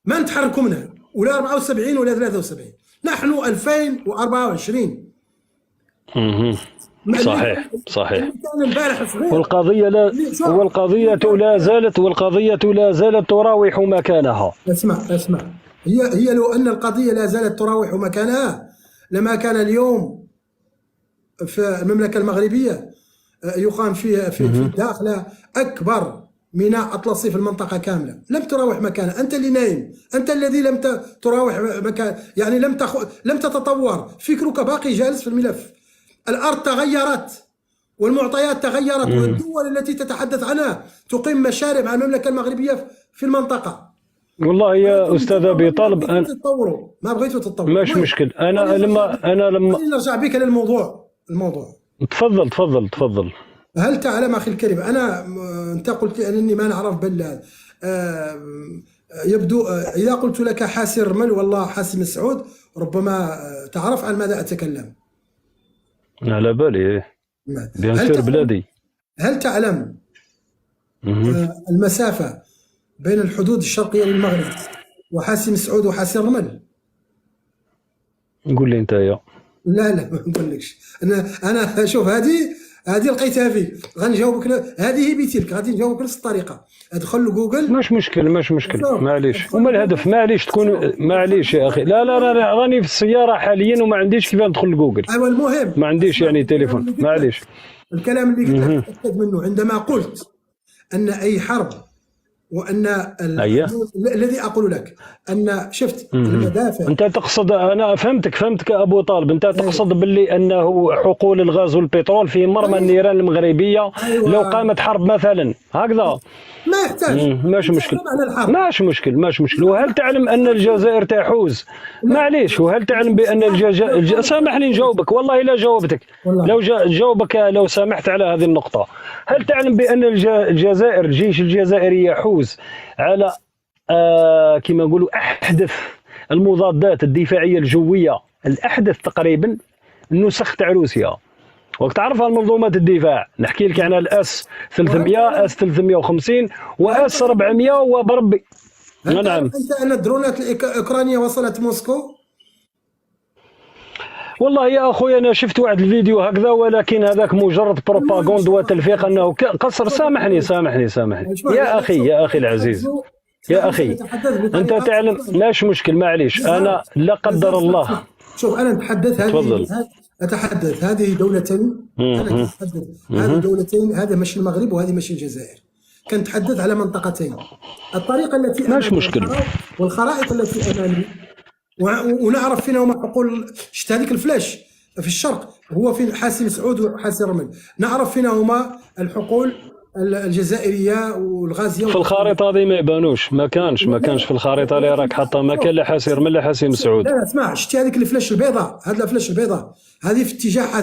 ما نتحركوا منها، ولا 74 ولا 73. نحن 2024. صحيح. كان البارح صغير. والقضية لا زالت تراوح مكانها. اسمع هي لو أن القضية لا زالت تراوح مكانها لما كان اليوم في المملكة المغربية يقام فيها في الداخل أكبر ميناء أطلسي في المنطقة كاملة. لم تراوح مكانها، أنت اللي نايم، أنت الذي لم تراوح مكان، يعني لم تتطور، فكرك باقي جالس في الملف. الأرض تغيرت والمعطيات تغيرت والدول التي تتحدث عنها تقيم مشارب على المملكة المغربية في المنطقة. والله يا أستاذ أبي طالب، ما بغيتوا تتطوروا، ماشي مشكل. أنا لما نرجع بك للموضوع. تفضل. هل تعلم أخي الكريم، أنت قلت أنني ما نعرف، بل يبدو إذا قلت لك حاسي الرمل والله حاسي مسعود ربما تعرف عن ماذا أتكلم. على بالي بيان بلادي. هل تعلم المسافة بين الحدود الشرقية للمغرب وحاسي مسعود وحاسي الرمل؟ قول لي أنت يا. لا ما نقولكش. أنا شوف هذه لقيتها فيك، غنجاوبك. هذه بيتي لك، غادي نجاوبك بنفس الطريقة. ادخل لجوجل. مش مشكل معليش. وما الهدف؟ معليش تكون معليش يا أخي. لا راني في السيارة حاليا وما عنديش كيف ندخل لجوجل. أيوة المهم ما عنديش يعني تليفون. معليش. الكلام اللي قلت لك تأكد منه عندما قلت أن أي حرب وان أيه. الذي اقول لك ان شفت المدافع. انت تقصد، انا فهمتك ابو طالب، انت تقصد باللي انه حقول الغاز والبترول في مرمى النيران المغربيه. أيوة. لو قامت حرب مثلا هكذا ما يحتاج. ماشي مشكل، على الحرب. ماشي مشكل. وهل تعلم ان الجزائر تحوز؟ معليش، وهل تعلم بان سامحني نجاوبك، والله لا جاوبتك والله. لو جاوبك لو سامحت على هذه النقطه. هل تعلم بان الجزائر، الجيش الجزائري يحوز على كما نقولوا احدث المضادات الدفاعيه الجويه، الاحدث تقريبا، النسخ تاع روسيا. وقت تعرفها المنظومات الدفاع، نحكي لك عن الاس 300 اس 350 واس 400 وبربي. نعم. انت ان الدرونات الاوكرانيه وصلت موسكو؟ والله يا اخويا انا شفت واحد الفيديو هكذا، ولكن هذاك مجرد بروباغوند وتلفيق انه قصر. سامحني يا اخي العزيز، يا اخي انت تعلم. ماشي مشكل، معليش، انا لا قدر الله. شوف انا اتحدث هذه دولتين. انا اتحدث هذه دولتين، هذا مش المغرب وهذه مش الجزائر. كنتحدث على منطقتين. الطريقه التي ماشي مشكل والخرائط التي امامي، ونعرف فينا هما حقول. شفت هذيك الفلاش في الشرق هو في حاسم سعود وحاسم رمل، نعرف فينا هما الحقول الجزائريه والغازيه. في الخريطه هذه ما يبانوش، ما كانش في الخريطه اللي راك حاطه، ما كان لا حاسم رمل لا حاسم سعود. لا اسمع، شتي هذيك الفلاش البيضاء، هذه الفلاش البيضاء هذه في اتجاه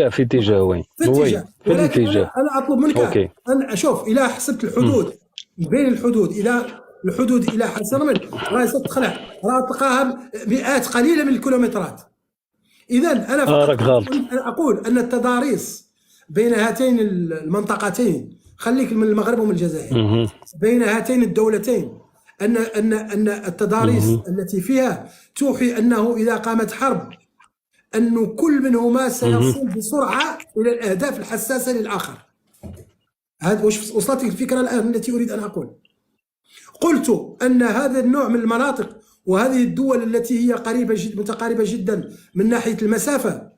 في اتجاه وين؟ في الاتجاه. انا اطلب منك أن شوف الى حسبت الحدود بين الحدود الى حسن رمل راهي تخلع، راه تلقاها مئات قليله من الكيلومترات. اذا انا اقول ان التضاريس بين هاتين المنطقتين، خليك من المغرب ومن الجزائر، بين هاتين الدولتين، ان التضاريس التي فيها توحي انه اذا قامت حرب أن كل منهما سيصل بسرعة إلى الأهداف الحساسة للآخر. هذا وصلت الفكرة الآن التي أريد أن أقول. قلت أن هذا النوع من المناطق وهذه الدول التي هي متقاربة جدا من ناحية المسافة،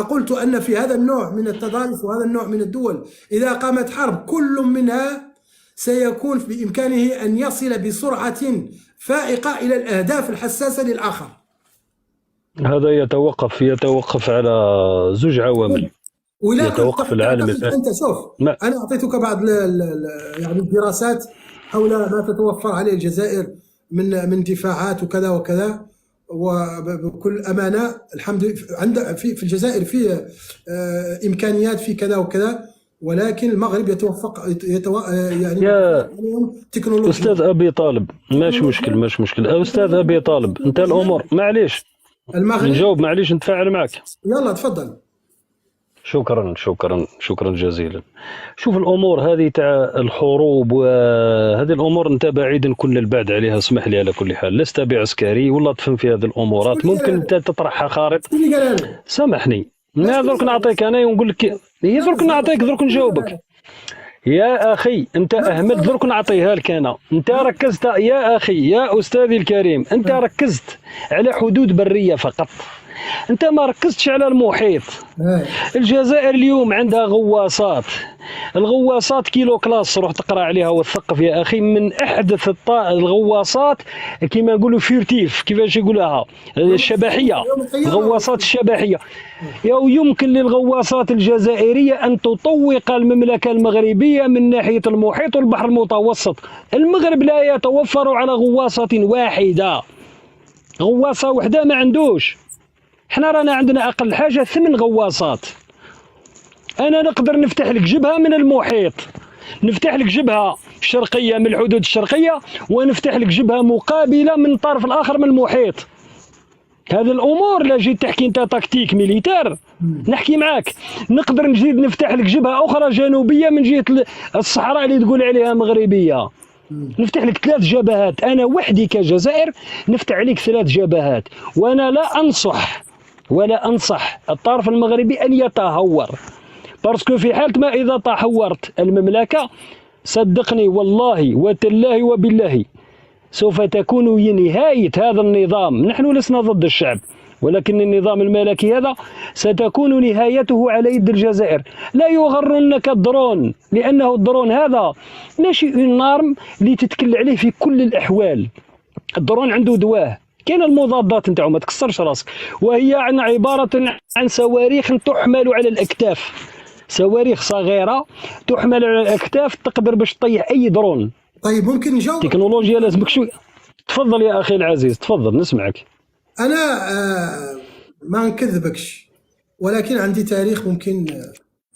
قلت أن في هذا النوع من التضاريس وهذا النوع من الدول إذا قامت حرب كل منها سيكون بإمكانه أن يصل بسرعة فائقة إلى الأهداف الحساسة للآخر. هذا يتوقف على زوج عوامل. يتوقف العالم. انت شوف انا اعطيتك بعض يعني الدراسات حول ما تتوفر عليه الجزائر من دفاعات وكذا وكذا، وبكل امانه الحمد لله عند في الجزائر في امكانيات في كذا وكذا، ولكن المغرب يعني يا تكنولوجيا. استاذ ابي طالب ماشي مشكل استاذ ابي طالب، انت الامور معليش المغرب نجاوب، معليش نتفاعل معك. يلا تفضل. شكرا جزيلا. شوف الامور هذه تاع الحروب وهذه الامور انت بعيدا كل البعد عليها، اسمح لي على كل حال، لست بعسكري ولا تفهم في هذه الامورات، ممكن انت تطرحها خارط. سامحني درك نعطيك انا ونقول لك، هي درك نعطيك درك نجاوبك يا اخي. انت اهملت، درك نعطيها لك انا. انت ركزت يا اخي يا استاذي الكريم، انت ركزت على حدود بريه فقط، انت ما ركزتش على المحيط. الجزائر اليوم عندها غواصات، الغواصات كيلو كلاس، روح تقرا عليها وثقف يا اخي، من احدث الغواصات كما نقولوا فيرتيف، كيفاش يقولوها، الشبحيه، الغواصات الشبحيه. يمكن للغواصات الجزائريه ان تطوق المملكه المغربيه من ناحيه المحيط والبحر المتوسط. المغرب لا يتوفر على غواصه واحده، غواصه واحده ما عندوش. احنا رانا عندنا اقل حاجه 8 غواصات. انا نقدر نفتح لك جبهه من المحيط، نفتح لك جبهه شرقيه من الحدود الشرقيه، ونفتح لك جبهه مقابله من الطرف الاخر من المحيط. هذه الامور لا جيت تحكي انت تكتيك ميليتير نحكي معاك. نقدر نزيد نفتح لك جبهه اخرى جنوبيه من جهه الصحراء اللي تقول عليها مغربيه، نفتح لك 3 جبهات. انا وحدي كجزائر نفتح عليك 3 جبهات، وانا لا انصح الطرف المغربي ان يتهور، باسكو في حالة ما اذا تهورت المملكه صدقني والله وتالله وبالله سوف تكون نهايه هذا النظام. نحن لسنا ضد الشعب، ولكن النظام الملكي هذا ستكون نهايته على يد الجزائر. لا يغرنك الدرون، لأنه الدرون هذا ماشي نارم اللي تتكل عليه في كل الأحوال. الدرون عنده دواه، كاين المضادات نتاعو، ما تكسرش راسك، وهي عبارة عن صواريخ تحمل على الأكتاف، صواريخ صغيرة تحمل على الأكتاف تقدر باش تطيح أي درون. طيب ممكن نجاوب؟ تكنولوجيا لازمك شوية. تفضل يا أخي العزيز، تفضل نسمعك. أنا ما نكذبكش، ولكن عندي تاريخ ممكن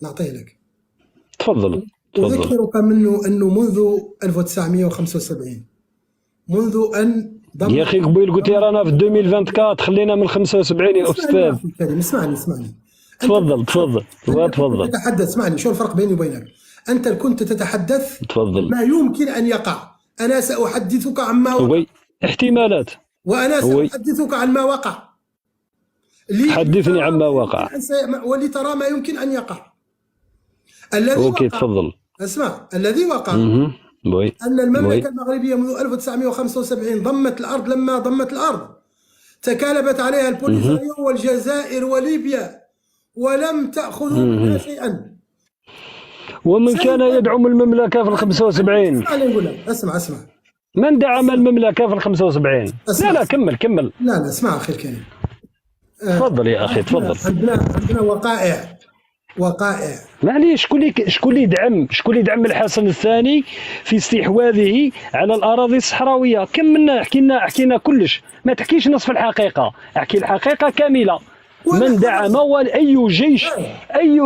نعطيه لك. تفضل تفضل. أذكرك منه أنه منذ 1975، منذ أن ضم يا أخي قبيل قلت لي رانا في 2024، خلينا من 75 يا أستاذ. اسمعني تفضل تفضل تفضل. تتحدث، اسمعني، شو الفرق بيني وبينك؟ أنت كنت تتحدث تفضل. ما يمكن أن يقع، أنا سأحدثك عما وقع. احتمالات. وأنا سأحدثك عن ما وقع. حدثني عما وقع. ولترى ما يمكن أن يقع. الذي أوكي وقع، تفضل. اسمع، الذي وقع أن المملكة المغربية منذ 1975 ضمت الأرض، لما ضمت الأرض تكالبت عليها البوليساريو والجزائر وليبيا ولم تأخذوا منها شيئا. ومن كان يدعم المملكة في ال 75؟ اسمع من دعم المملكة في ال 75؟ لا كمل. لا اسمع أخي الكريم. تفضل يا أخي تفضل. عندنا وقائع. معليش، شكون اللي يدعم الحسن الثاني في استحواذه على الأراضي الصحراوية؟ كملنا، حكينا كلش، ما تحكيش نصف الحقيقة، احكي الحقيقة كاملة. من دعم أي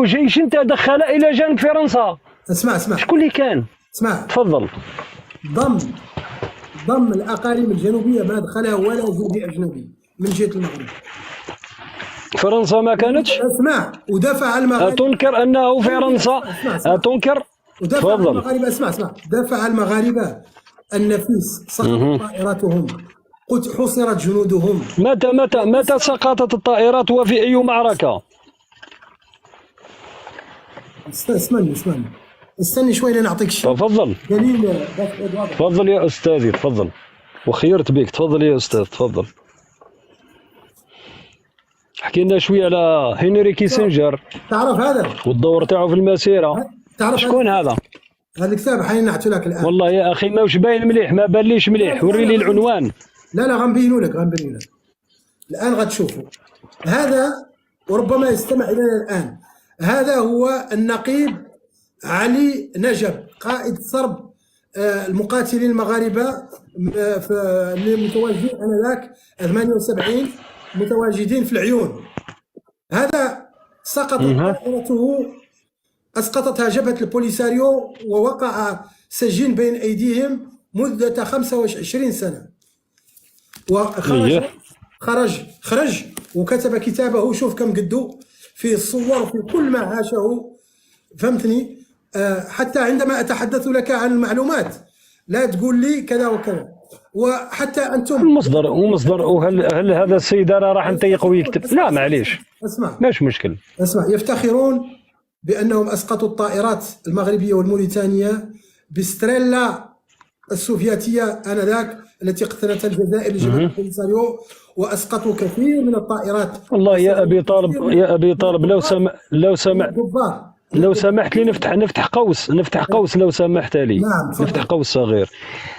جيش تدخل إلى جانب فرنسا؟ اسمع شكون اللي كان؟ اسمع، تفضل. ضم الأقاليم الجنوبية ما دخلها ولا جندي أجنبي من جهة المغرب. فرنسا ما كانتش؟ اسمع، ودافع المغاربة. أتنكر أنه فرنسا؟ أتنكر؟ تفضل. اسمع، دافع المغاربة النفيس، سقطت طائراتهم، حصرت جنودهم. متى سقطت الطائرات وفي أي معركة؟ استني شوي لنعطيك شيء. تفضل. دليل. تفضل يا أستاذي تفضل، وخيرت بك. تفضل يا أستاذ تفضل. حكي لنا شويه على هنري كيسنجر. تعرف هذا والدور تاعو في المسيره؟ تعرف شكون هذا؟ هذا الكتاب حينعتو لك الان. والله يا اخي ماوش باين مليح، ما باليش مليح، وري لي العنوان. لا غنبينو لك الان غتشوفوا. هذا وربما يستمع الينا الان. هذا هو النقيب علي نجب، قائد صرب المقاتلين المغاربه اللي متواجدين انذاك 78 متواجدين في العيون. هذا سقطت طائرته، اسقطتها جبهه البوليساريو، ووقع سجين بين ايديهم مده 25 سنه. خرج وكتب كتابه، شوف كم قدو في الصور وفي كل ما عاشه، فهمتني؟ حتى عندما اتحدث لك عن المعلومات لا تقول لي كذا وكذا. وحتى انتم ومصدر وهل هذا السيد راح نطيقه ويكتب؟ لا معليش، اسمع، ماش مشكل. اسمع، يفتخرون بانهم اسقطوا الطائرات المغربيه والموريتانيه بستريلا السوفيتيه انذاك التي اقتنتها الجزائر لجبهه البوليساريو، واسقطوا كثير من الطائرات. والله يا ابي طالب لو سمحت لي نفتح قوس لو سمحت لي. نعم، نفتح قوس صغير.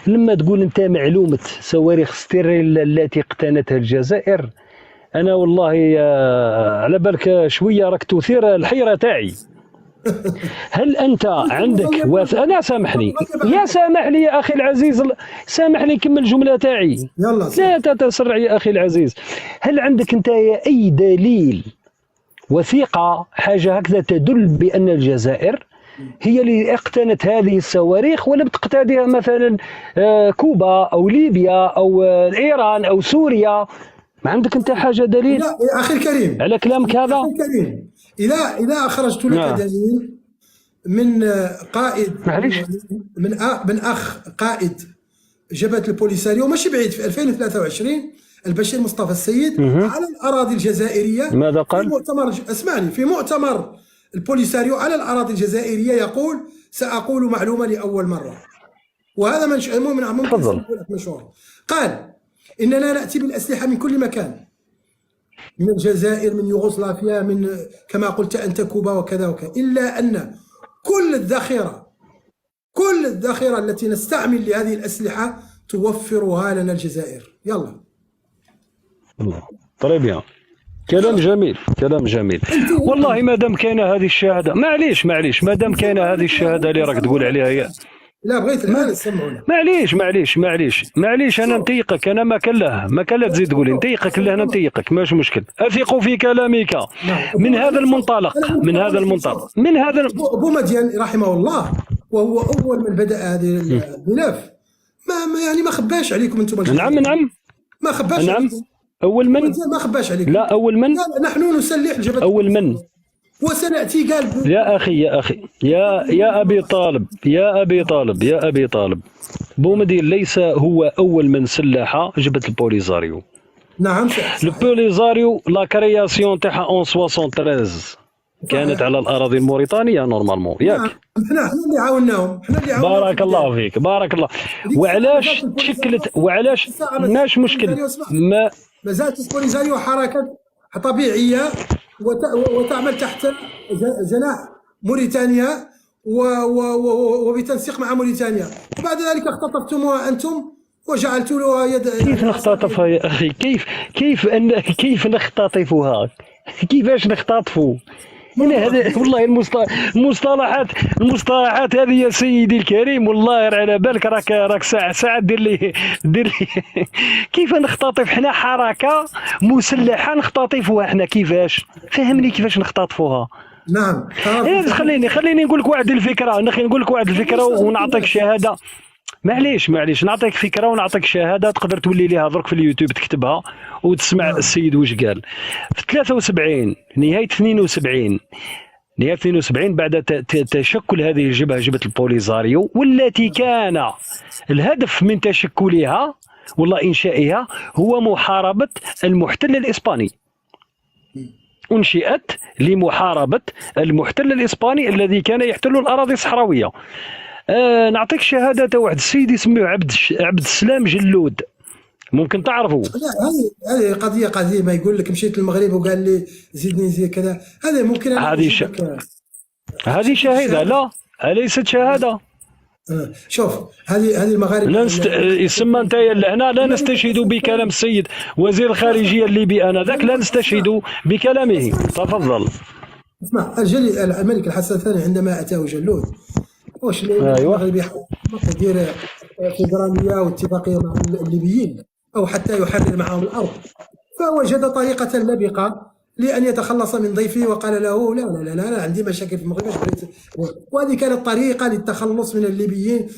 لما تقول انت معلومه صواريخ ستيريلا التي اقتنتها الجزائر، انا والله على بالك شويه راك تثير الحيره تاعي. هل انت عندك انا سامحني يا اخي العزيز، سامحني كمل الجمله تاعي. يلا لا تتسرع يا اخي العزيز. هل عندك انت اي دليل، وثيقه، حاجه هكذا تدل بان الجزائر هي اللي اقتنت هذه الصواريخ، ولا بتقتادها مثلا كوبا او ليبيا او ايران او سوريا؟ ما عندك انت حاجه دليل؟ لا يا اخي الكريم على كلامك هذا. اخي الكريم، اذا اخرجت لك دليل من قائد، من اخ قائد جبهه البوليساريو ماشي بعيد في 2023، البشير مصطفى السيد، على الاراضي الجزائريه. ماذا قال؟ في مؤتمر، اسمعني، في مؤتمر البوليساريو على الاراضي الجزائريه يقول: ساقول معلومه لاول مره، وهذا ممكن مشهور. قال: اننا ناتي بالاسلحه من كل مكان، من الجزائر، من يوغوسلافيا، من كما قلت أنت كوبا وكذا وكذا، إلا أن كل الذخيرة التي نستعمل لهذه الأسلحة توفرها لنا الجزائر. يلا طري بيان. كلام جميل، كلام جميل. والله ما دام كاينه هذه الشهاده، معليش ما دام كاينه هذه الشهاده اللي راك تقول عليها يا لا بغيت الآن تسمعونا. معليش انا نتيقك، انا ما كان لا تزيد تقولي نتيقك، لا انا نتيقك ماشي مشكل، اثق في كلامك من هذا المنطلق. بومدين رحمه الله وهو اول من بدا هذه الملف، ما خباش عليكم انتم نعم ما خباش نعم عليكم. اول من ما خباش عليكم. لا اول من نحن نسلح الجبهه اول من وسناتي قال يا اخي يا ابي طالب بومدين ليس هو اول من سلح جبهه البوليزاريو. نعم البوليزاريو لا كرياسيون تاعها اون 73 كانت على الاراضي الموريتانيه نورمالمون، ياك؟ احنا اللي عاوناهم، بارك الله فيك. وعلاش تشكلت، وعلاش ماش مشكل، ما زالت البوليزاريو حركه طبيعيه وتعمل تحت جناح موريتانيا وبتنسيق مع موريتانيا، وبعد ذلك اختطفتموها انتم وجعلتوا لها يد. كيف نختطفها يا اخي؟ كيف نختطفها؟ كيفاش نختطفوا؟ انا هذا والله المصطلحات هذه يا سيدي الكريم، والله على بالك راك ساعه دير لي كيف نختطف؟ حنا حركه مسلحه نختطفوها حنا، كيفاش؟ فهمني كيفاش نختطفوها. نعم خليني نقول لك واحد الفكره ونعطيك شهاده. معليش نعطيك فكره ونعطيك شهاده تقدر تولي ليها درك في اليوتيوب تكتبها وتسمع السيد واش قال في 73 نهايه 72 بعد تشكل هذه الجبهه، جبهه البوليزاريو، والتي كان الهدف من تشكلها والله انشائها هو محاربه المحتل الاسباني. انشئت لمحاربه المحتل الاسباني الذي كان يحتل الاراضي الصحراويه. نعطيك شهادة واحد السيد يسميه عبد السلام جلود، ممكن تعرفوا. هذه قضية ما يقول لك مشيت للمغرب وقال لي زيدني زي كذا، هذا ممكن هذه شهادة، لا ليست شهادة. شوف هذه المغاربة يسمى انت هنا لا نستشهد بكلام السيد وزير الخارجية الليبي انذاك، لا نستشهد بكلامه. تفضل. اسمع، الملك الحسن الثاني عندما اتاه جلود واش المغرب يدير فيدراليه واتفاقيه مع الليبيين او حتى يحرر معهم الارض، فوجد طريقه لبقه لان يتخلص من ضيفه وقال له لا عندي مشاكل في المغرب، وهذه كانت طريقه للتخلص من الليبيين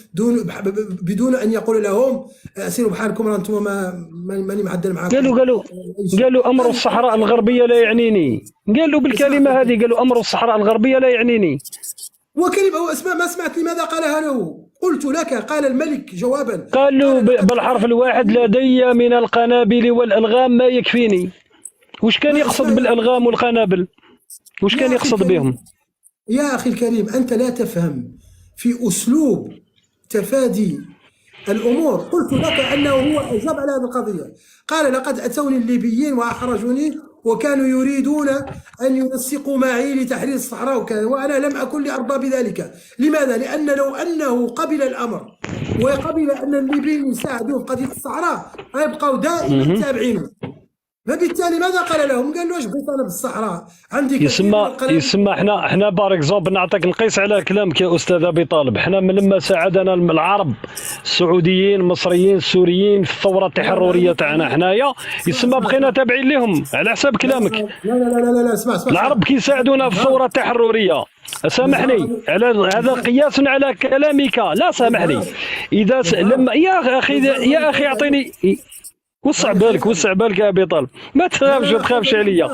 بدون ان يقول لهم سيروا بحالكم انتم ماني معدل معاكم. قالوا امر الصحراء الغربيه لا يعنيني، قالوا بالكلمه هذه، قالوا امر الصحراء الغربيه لا يعنيني. وكلمة اسمع، ما سمعت لماذا قالها له؟ قلت لك قال الملك جوابا، قال له بالحرف الواحد لدي من القنابل والألغام ما يكفيني. وش كان يقصد بالألغام والقنابل؟ وش كان يقصد بهم؟ يا أخي الكريم، أنت لا تفهم في أسلوب تفادي الأمور. قلت لك أنه هو أجاب على هذه القضية، قال لقد أتوني الليبيين وأحرجوني وكانوا يريدون أن ينسقوا معي لتحرير الصحراء وكذا، وأنا لم أكن لأرضى بذلك. لماذا؟ لأن لو أنه قبل الأمر وقبل أن الليبيين يساعدوه في قضية الصحراء يبقوا دائما تابعينه. فبالتالي ماذا قال لهم؟ قال له واش بغيت انا بالصحراء عندي يسمى احنا بار اكزومبل نعطيك نقيس على كلامك يا استاذ ابي طالب. احنا من لما ساعدنا العرب السعوديين المصريين السوريين في الثوره التحرريه تاعنا حنايا، يسمى بقينا تابعين لهم على حساب كلامك. لا اسمع العرب كي ساعدونا في الثوره التحرريه، سامحني على هذا قياس على كلامك، لا سامحني اذا لما يا اخي اعطيني وسع بالك يا ابي طالب، ما تخافش عليا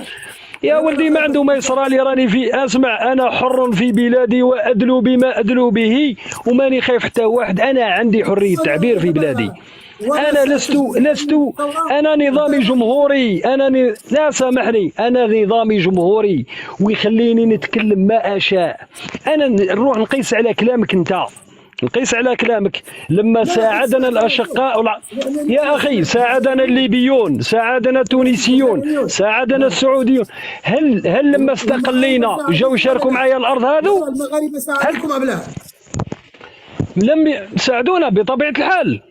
يا ولدي. ما عنده ما يصرى لي، راني في اسمع، انا حر في بلادي وادلو بما ادلو به وماني خايف حتى واحد. انا عندي حريه تعبير في بلادي، انا لست انا نظامي جمهوري، لا سامحني، انا نظامي جمهوري ويخليني نتكلم ما اشاء. انا نروح نقيس على كلامك انت نقيس على كلامك لما ساعدنا الاشقاء يا اخي، ساعدنا الليبيون، ساعدنا التونسيون، ساعدنا السعوديون. هل لما استقلينا جاوا يشاركوا معايا الارض هذو؟ المغاربه ساعدوكم ابلاه؟ لم يساعدونا بطبيعه الحال،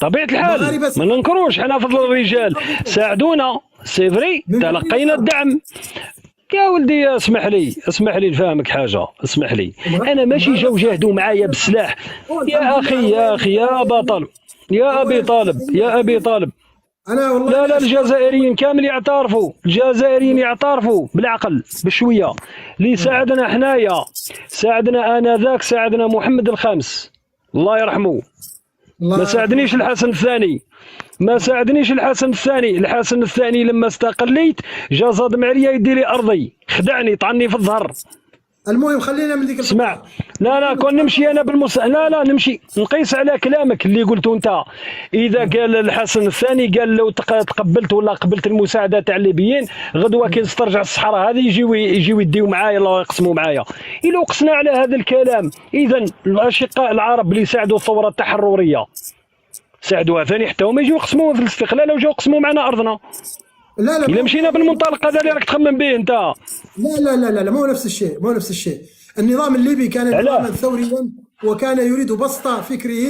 طبيعه الحال ما ننكروش، حنا فضل الرجال ساعدونا سيفري، تلقينا الدعم. يا ولدي اسمح لي نفهمك حاجه، اسمح لي، انا ماشي جاو جاهدوا معايا بالسلاح يا اخي، يا ابا طالب، يا ابي طالب انا والله لا الجزائريين كامل يعترفوا، الجزائريين يعترفوا بالعقل بشويه. اللي ساعدنا حنايا، ساعدنا انذاك، ساعدنا محمد الخامس الله يرحمه، ما ساعدنيش الحسن الثاني، الحسن الثاني لما استقليت جا صادم عليا يدي لي ارضي، خدعني طعني في الظهر. المهم خلينا من ذيك اسمع، لا كون نمشي انا لا نمشي، نقيس على كلامك اللي قلته انت. اذا قال الحسن الثاني قال لو تقبلت ولا قبلت المساعده تاع الليبيين غدوه كي نسترجع الصحراء هذه يجيو يديو معايا الله يقسموا معايا. الا وقسنا على هذا الكلام، اذا الاشقاء العرب اللي ساعدوا الثوره التحرريه ساعدوها ثاني حتى هما يجيو يقسموا في الاستقلال وجاو يقسموا معنا ارضنا. لا الا مشينا بالمنطلق هذا اللي راك تخمم به انت. لا مو نفس الشيء. النظام الليبي كان نظاما ثوريا وكان يريد بسط فكره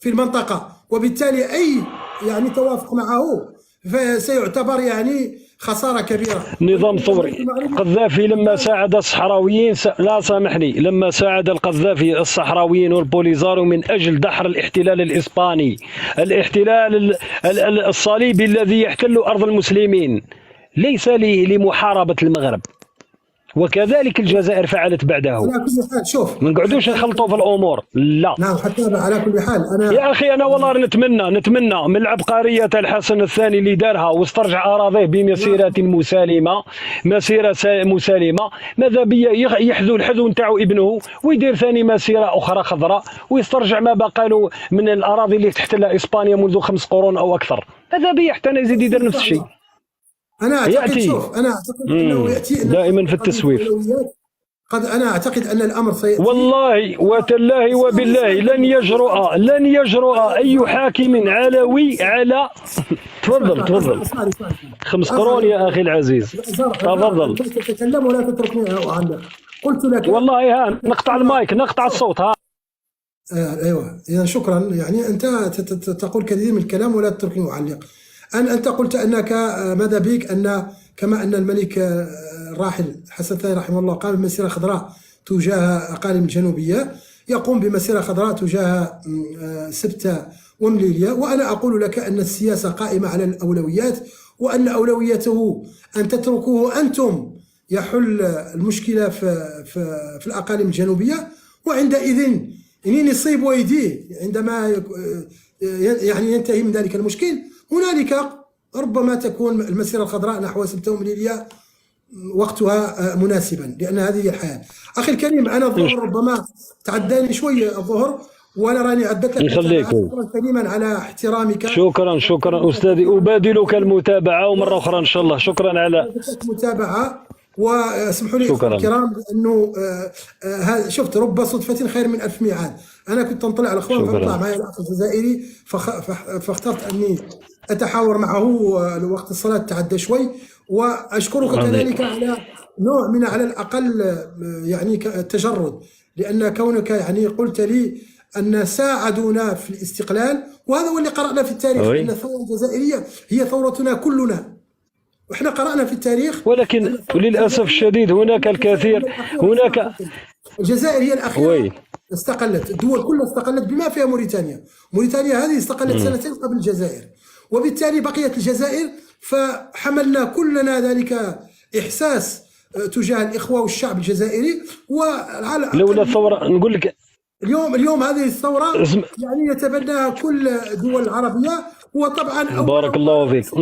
في المنطقه، وبالتالي اي توافق معه سيعتبر خساره كبيره. نظام ثوري. القذافي لما ساعد الصحراويين لا سامحني، لما ساعد القذافي الصحراويين والبوليزارو من اجل دحر الاحتلال الاسباني، الاحتلال الصليبي الذي يحتل ارض المسلمين، ليس لمحاربه المغرب. وكذلك الجزائر فعلت بعده. على كل حال شوف، ما نقعدوش نخلطوا في الامور، لا. نعم حتى على كل حال انا يا اخي انا والله نتمنى من العبقريه تاع الحسن الثاني اللي دارها واسترجع اراضيه بمسيره مسالمه، ماذا بيا يحذو الحذو نتاعو ابنه ويدير ثاني مسيره اخرى خضراء ويسترجع ما بقى له من الاراضي اللي تحتلها اسبانيا منذ 5 قرون او اكثر. ماذا بيا حتى يزيد يدير نفس الشيء. أنا أعتقد أنه يأتي دائما في التسويف. أنا أعتقد أن الأمر سيأتي والله وتالله وبالله لن يجرؤ أي حاكم علوي على تفضل 5 قرون يا أخي العزيز، تفضل. تتكلم ولا تتركني أعلق. قلت لك والله نقطع المايك، نقطع الصوت. أيوة إذا شكرا. أنت تقول كثير من الكلام ولا تتركني أعلق. أنت قلت أنك ماذا بك أن كما أن الملك الراحل حسن الثاني رحمه الله قام بمسيرة خضراء تجاه أقاليم الجنوبية، يقوم بمسيرة خضراء تجاه سبتة ومليليا. وأنا أقول لك أن السياسة قائمة على الأولويات، وأن أولويته أن تتركوه أنتم يحل المشكلة في الأقاليم الجنوبية، وعندئذ يصيب ويديه عندما ينتهي من ذلك المشكل، هنالك ربما تكون المسيرة الخضراء نحو سبتة ومليليا وقتها مناسبا، لأن هذه هي الحياة. أخي الكريم، أنا الظهر ربما تعداني شوية الظهر، وأنا راني عدت لك شكرا كريما على احترامك. شكرا أستاذي، أبادلك المتابعة ومرة أخرى إن شاء الله. شكرا على المتابعة، واسمحوا لي الكرام أنه شفت رب صدفة خير من 1000 ميعاد. أنا كنت نطلع على الأخوان فطلع معي الأخ الجزائري، فاخترت أني أتحاور معه. وقت الصلاة تعدى شوي، وأشكرك كذلك على نوع من على الأقل التجرد، لأن كونك قلت لي أن ساعدونا في الاستقلال، وهذا هو اللي قرأنا في التاريخ، أن الثورة الجزائرية هي ثورتنا كلنا، وإحنا قرأنا في التاريخ. ولكن للأسف الشديد هناك الكثير، الجزائر هي الأخيرة استقلت، الدول كلها استقلت بما فيها موريتانيا هذه استقلت 2 سنين قبل الجزائر، وبالتالي بقيت الجزائر، فحملنا كلنا ذلك إحساس تجاه الإخوة والشعب الجزائري. لولا الثورة نقول لك اليوم هذه الثورة يتبناها كل الدول العربية، وطبعا بارك الله فيك.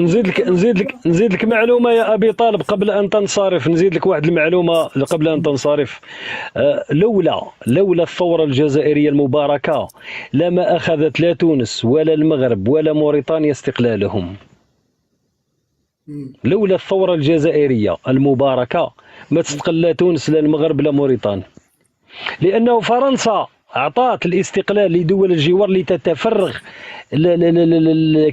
نزيد لك معلومة يا أبي طالب قبل أن تنصرف، نزيد لك واحد المعلومة قبل أن تنصرف. لولا الثورة الجزائرية المباركة لما أخذت لا تونس ولا المغرب ولا موريتانيا استقلالهم. لولا الثورة الجزائرية المباركة ما تستقل لا تونس لا المغرب لا موريتانيا، لأنه فرنسا اعطات الاستقلال لدول الجوار لتتفرغ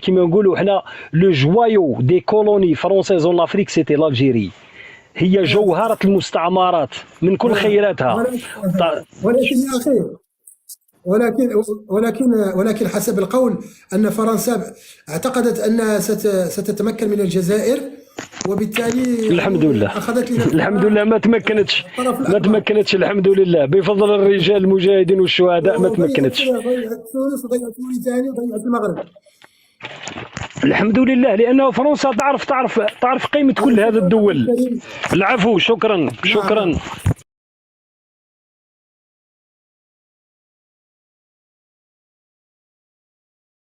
كما نقولوا حنا لو جوايو دي كولوني فرونسيز اون افريك سيتي لالجيري، هي جوهرة المستعمرات من كل خيراتها. ولكن يا اخي، ولكن حسب القول ان فرنسا اعتقدت انها ستتمكن من الجزائر، وبالتالي الحمد لله اخذت لنا الحمد لله ما تمكنتش الحمد لله بفضل الرجال المجاهدين والشهداء ما تمكنتش. ضيعت تونس وضيعت موريتانيا وضيعت المغرب. الحمد لله لانه فرنسا تعرف قيمه كل هذه الدول. العفو، شكرا.